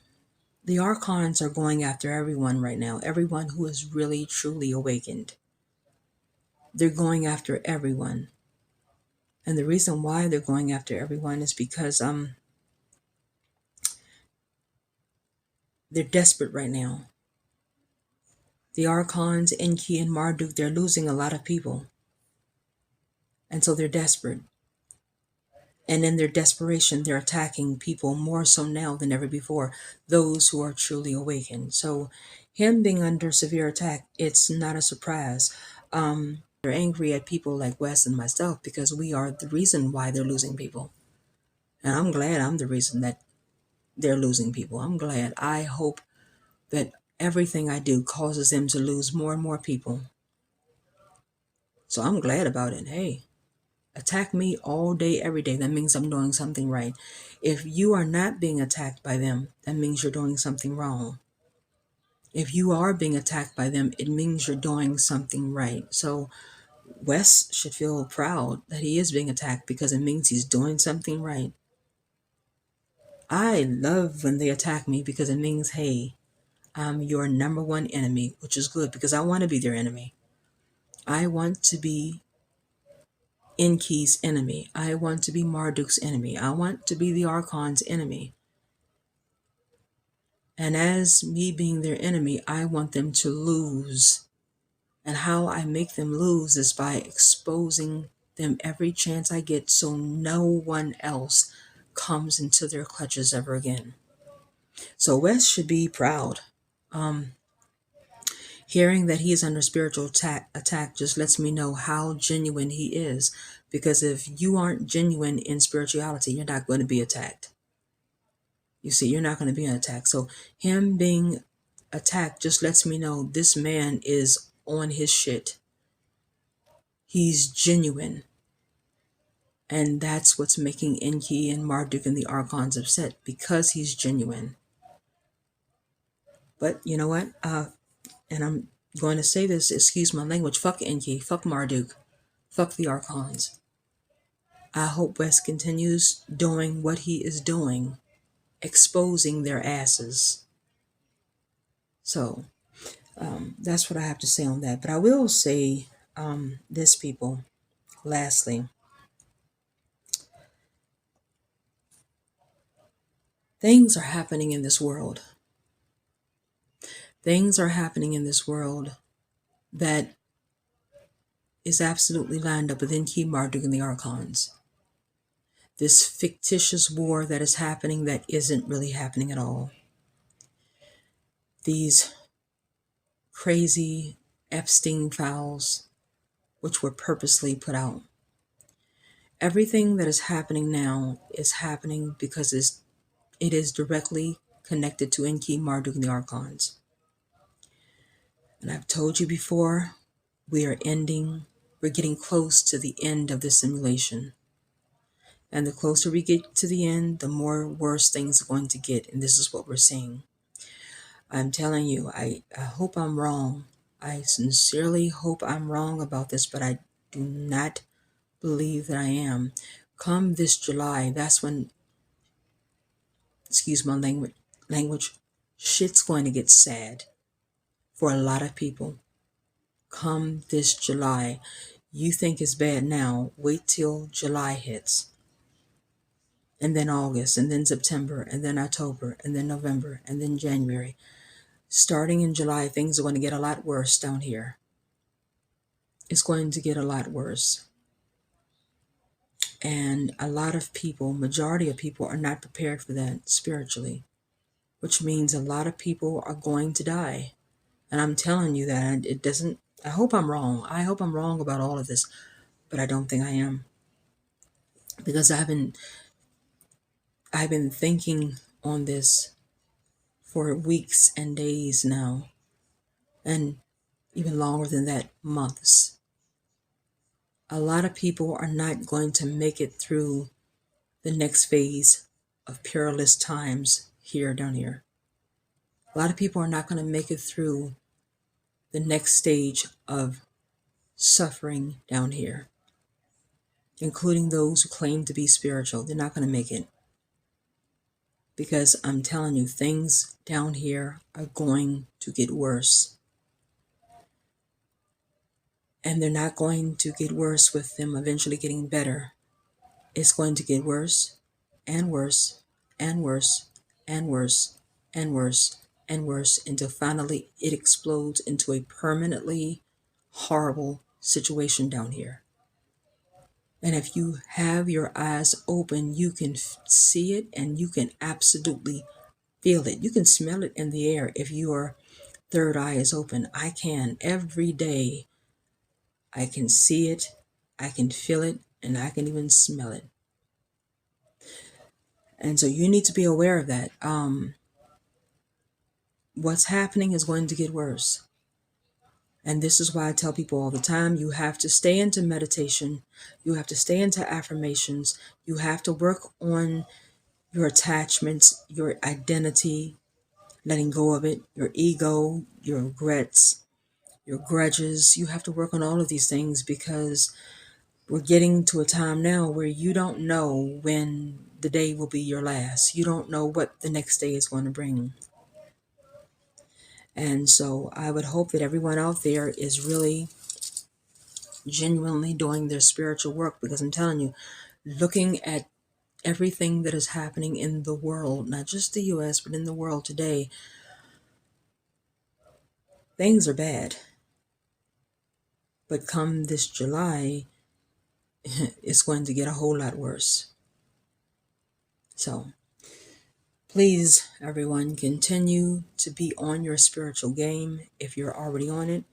the archons are going after everyone right now, everyone who is really truly awakened. They're going after everyone. And the reason why they're going after everyone is because they're desperate right now. The archons, Enki and Marduk, they're losing a lot of people. And so they're desperate. And in their desperation, they're attacking people more so now than ever before, those who are truly awakened. So him being under severe attack, it's not a surprise. They're angry at people like Wes and myself because we are the reason why they're losing people. And I'm glad I'm the reason that they're losing people. I'm glad. I hope that everything I do causes them to lose more and more people. So I'm glad about it. Hey, attack me all day, every day. That means I'm doing something right. If you are not being attacked by them, that means you're doing something wrong. If you are being attacked by them, it means you're doing something right. So Wes should feel proud that he is being attacked because it means he's doing something right. I love when they attack me because it means, hey, I'm your number one enemy, which is good because I want to be their enemy. I want to be Enki's enemy. I want to be Marduk's enemy. I want to be the Archon's enemy. And as me being their enemy, I want them to lose. And how I make them lose is by exposing them every chance I get so no one else comes into their clutches ever again. So Wes should be proud. Hearing that he is under spiritual attack just lets me know how genuine he is. Because if you aren't genuine in spirituality, you're not going to be attacked. You see, you're not going to be attacked. So him being attacked just lets me know this man is on his shit. He's genuine. And that's what's making Enki and Marduk and the Archons upset, because he's genuine. But you know what? And I'm going to say this, excuse my language, fuck Enki, fuck Marduk, fuck the Archons. I hope West continues doing what he is doing, exposing their asses. So that's what I have to say on that. But I will say this, people, lastly. Things are happening in this world. Things are happening in this world that is absolutely lined up with Enki, Marduk, and the Archons. This fictitious war that is happening that isn't really happening at all. These crazy Epstein files, which were purposely put out. Everything that is happening now is happening because it is directly connected to Enki, Marduk, and the Archons. And I've told you before, we're getting close to the end of this simulation. And the closer we get to the end, the more worse things are going to get. And this is what we're seeing. I'm telling you, I hope I'm wrong. I sincerely hope I'm wrong about this, but I do not believe that I am. Come this July, that's when, excuse my language, shit's going to get sad for a lot of people. Come this July. You think it's bad now, wait till July hits. And then August, and then September, and then October, and then November, and then January. Starting in July, things are going to get a lot worse down here. It's going to get a lot worse. And a lot of people, majority of people, are not prepared for that spiritually, which means a lot of people are going to die. And I'm telling you that it doesn't, I hope I'm wrong. I hope I'm wrong about all of this, but I don't think I am. Because I've been thinking on this for weeks and days now, and even longer than that, months. A lot of people are not going to make it through the next phase of perilous times down here. A lot of people are not going to make it through the next stage of suffering down here, including those who claim to be spiritual. They're not going to make it. Because I'm telling you, things down here are going to get worse. And they're not going to get worse with them eventually getting better. It's going to get worse and worse and worse and worse and worse and worse until finally it explodes into a permanently horrible situation down here. And if you have your eyes open, you can see it and you can absolutely feel it. You can smell it in the air if your third eye is open. I can every day. I can see it, I can feel it, and I can even smell it. And so you need to be aware of that. What's happening is going to get worse. And this is why I tell people all the time, you have to stay into meditation. You have to stay into affirmations. You have to work on your attachments, your identity, letting go of it, your ego, your regrets, your grudges. You have to work on all of these things, because we're getting to a time now where you don't know when the day will be your last. You don't know what the next day is going to bring. And so I would hope that everyone out there is really genuinely doing their spiritual work, because I'm telling you, looking at everything that is happening in the world, not just the US, but in the world today, things are bad. But come this July, it's going to get a whole lot worse. So please, everyone, continue to be on your spiritual game if you're already on it.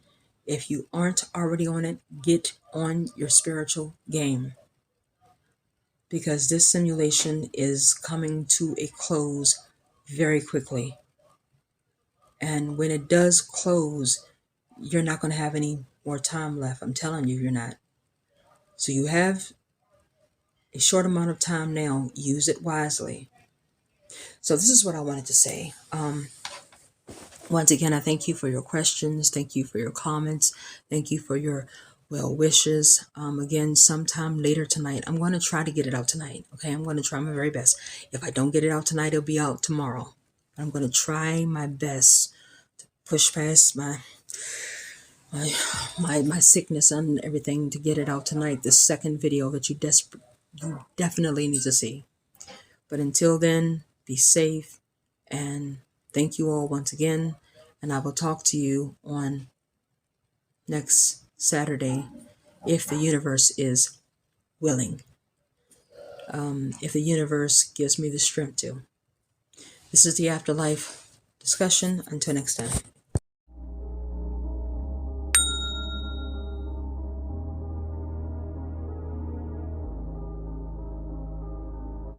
If you aren't already on it, get on your spiritual game, because this simulation is coming to a close very quickly. And when it does close, you're not going to have any more time left. I'm telling you, you're not. So you have a short amount of time now. Use it wisely. So this is what I wanted to say. Once again, I thank you for your questions. Thank you for your comments. Thank you for your well wishes. Again, sometime later tonight, I'm going to try to get it out tonight. Okay, I'm going to try my very best. If I don't get it out tonight, it'll be out tomorrow. I'm going to try my best to push past my sickness and everything to get it out tonight. The second video that you definitely need to see. But until then, be safe, and thank you all once again. And I will talk to you on next Saturday, if the universe is willing. If the universe gives me the strength to. This is the Afterlife discussion. Until next time.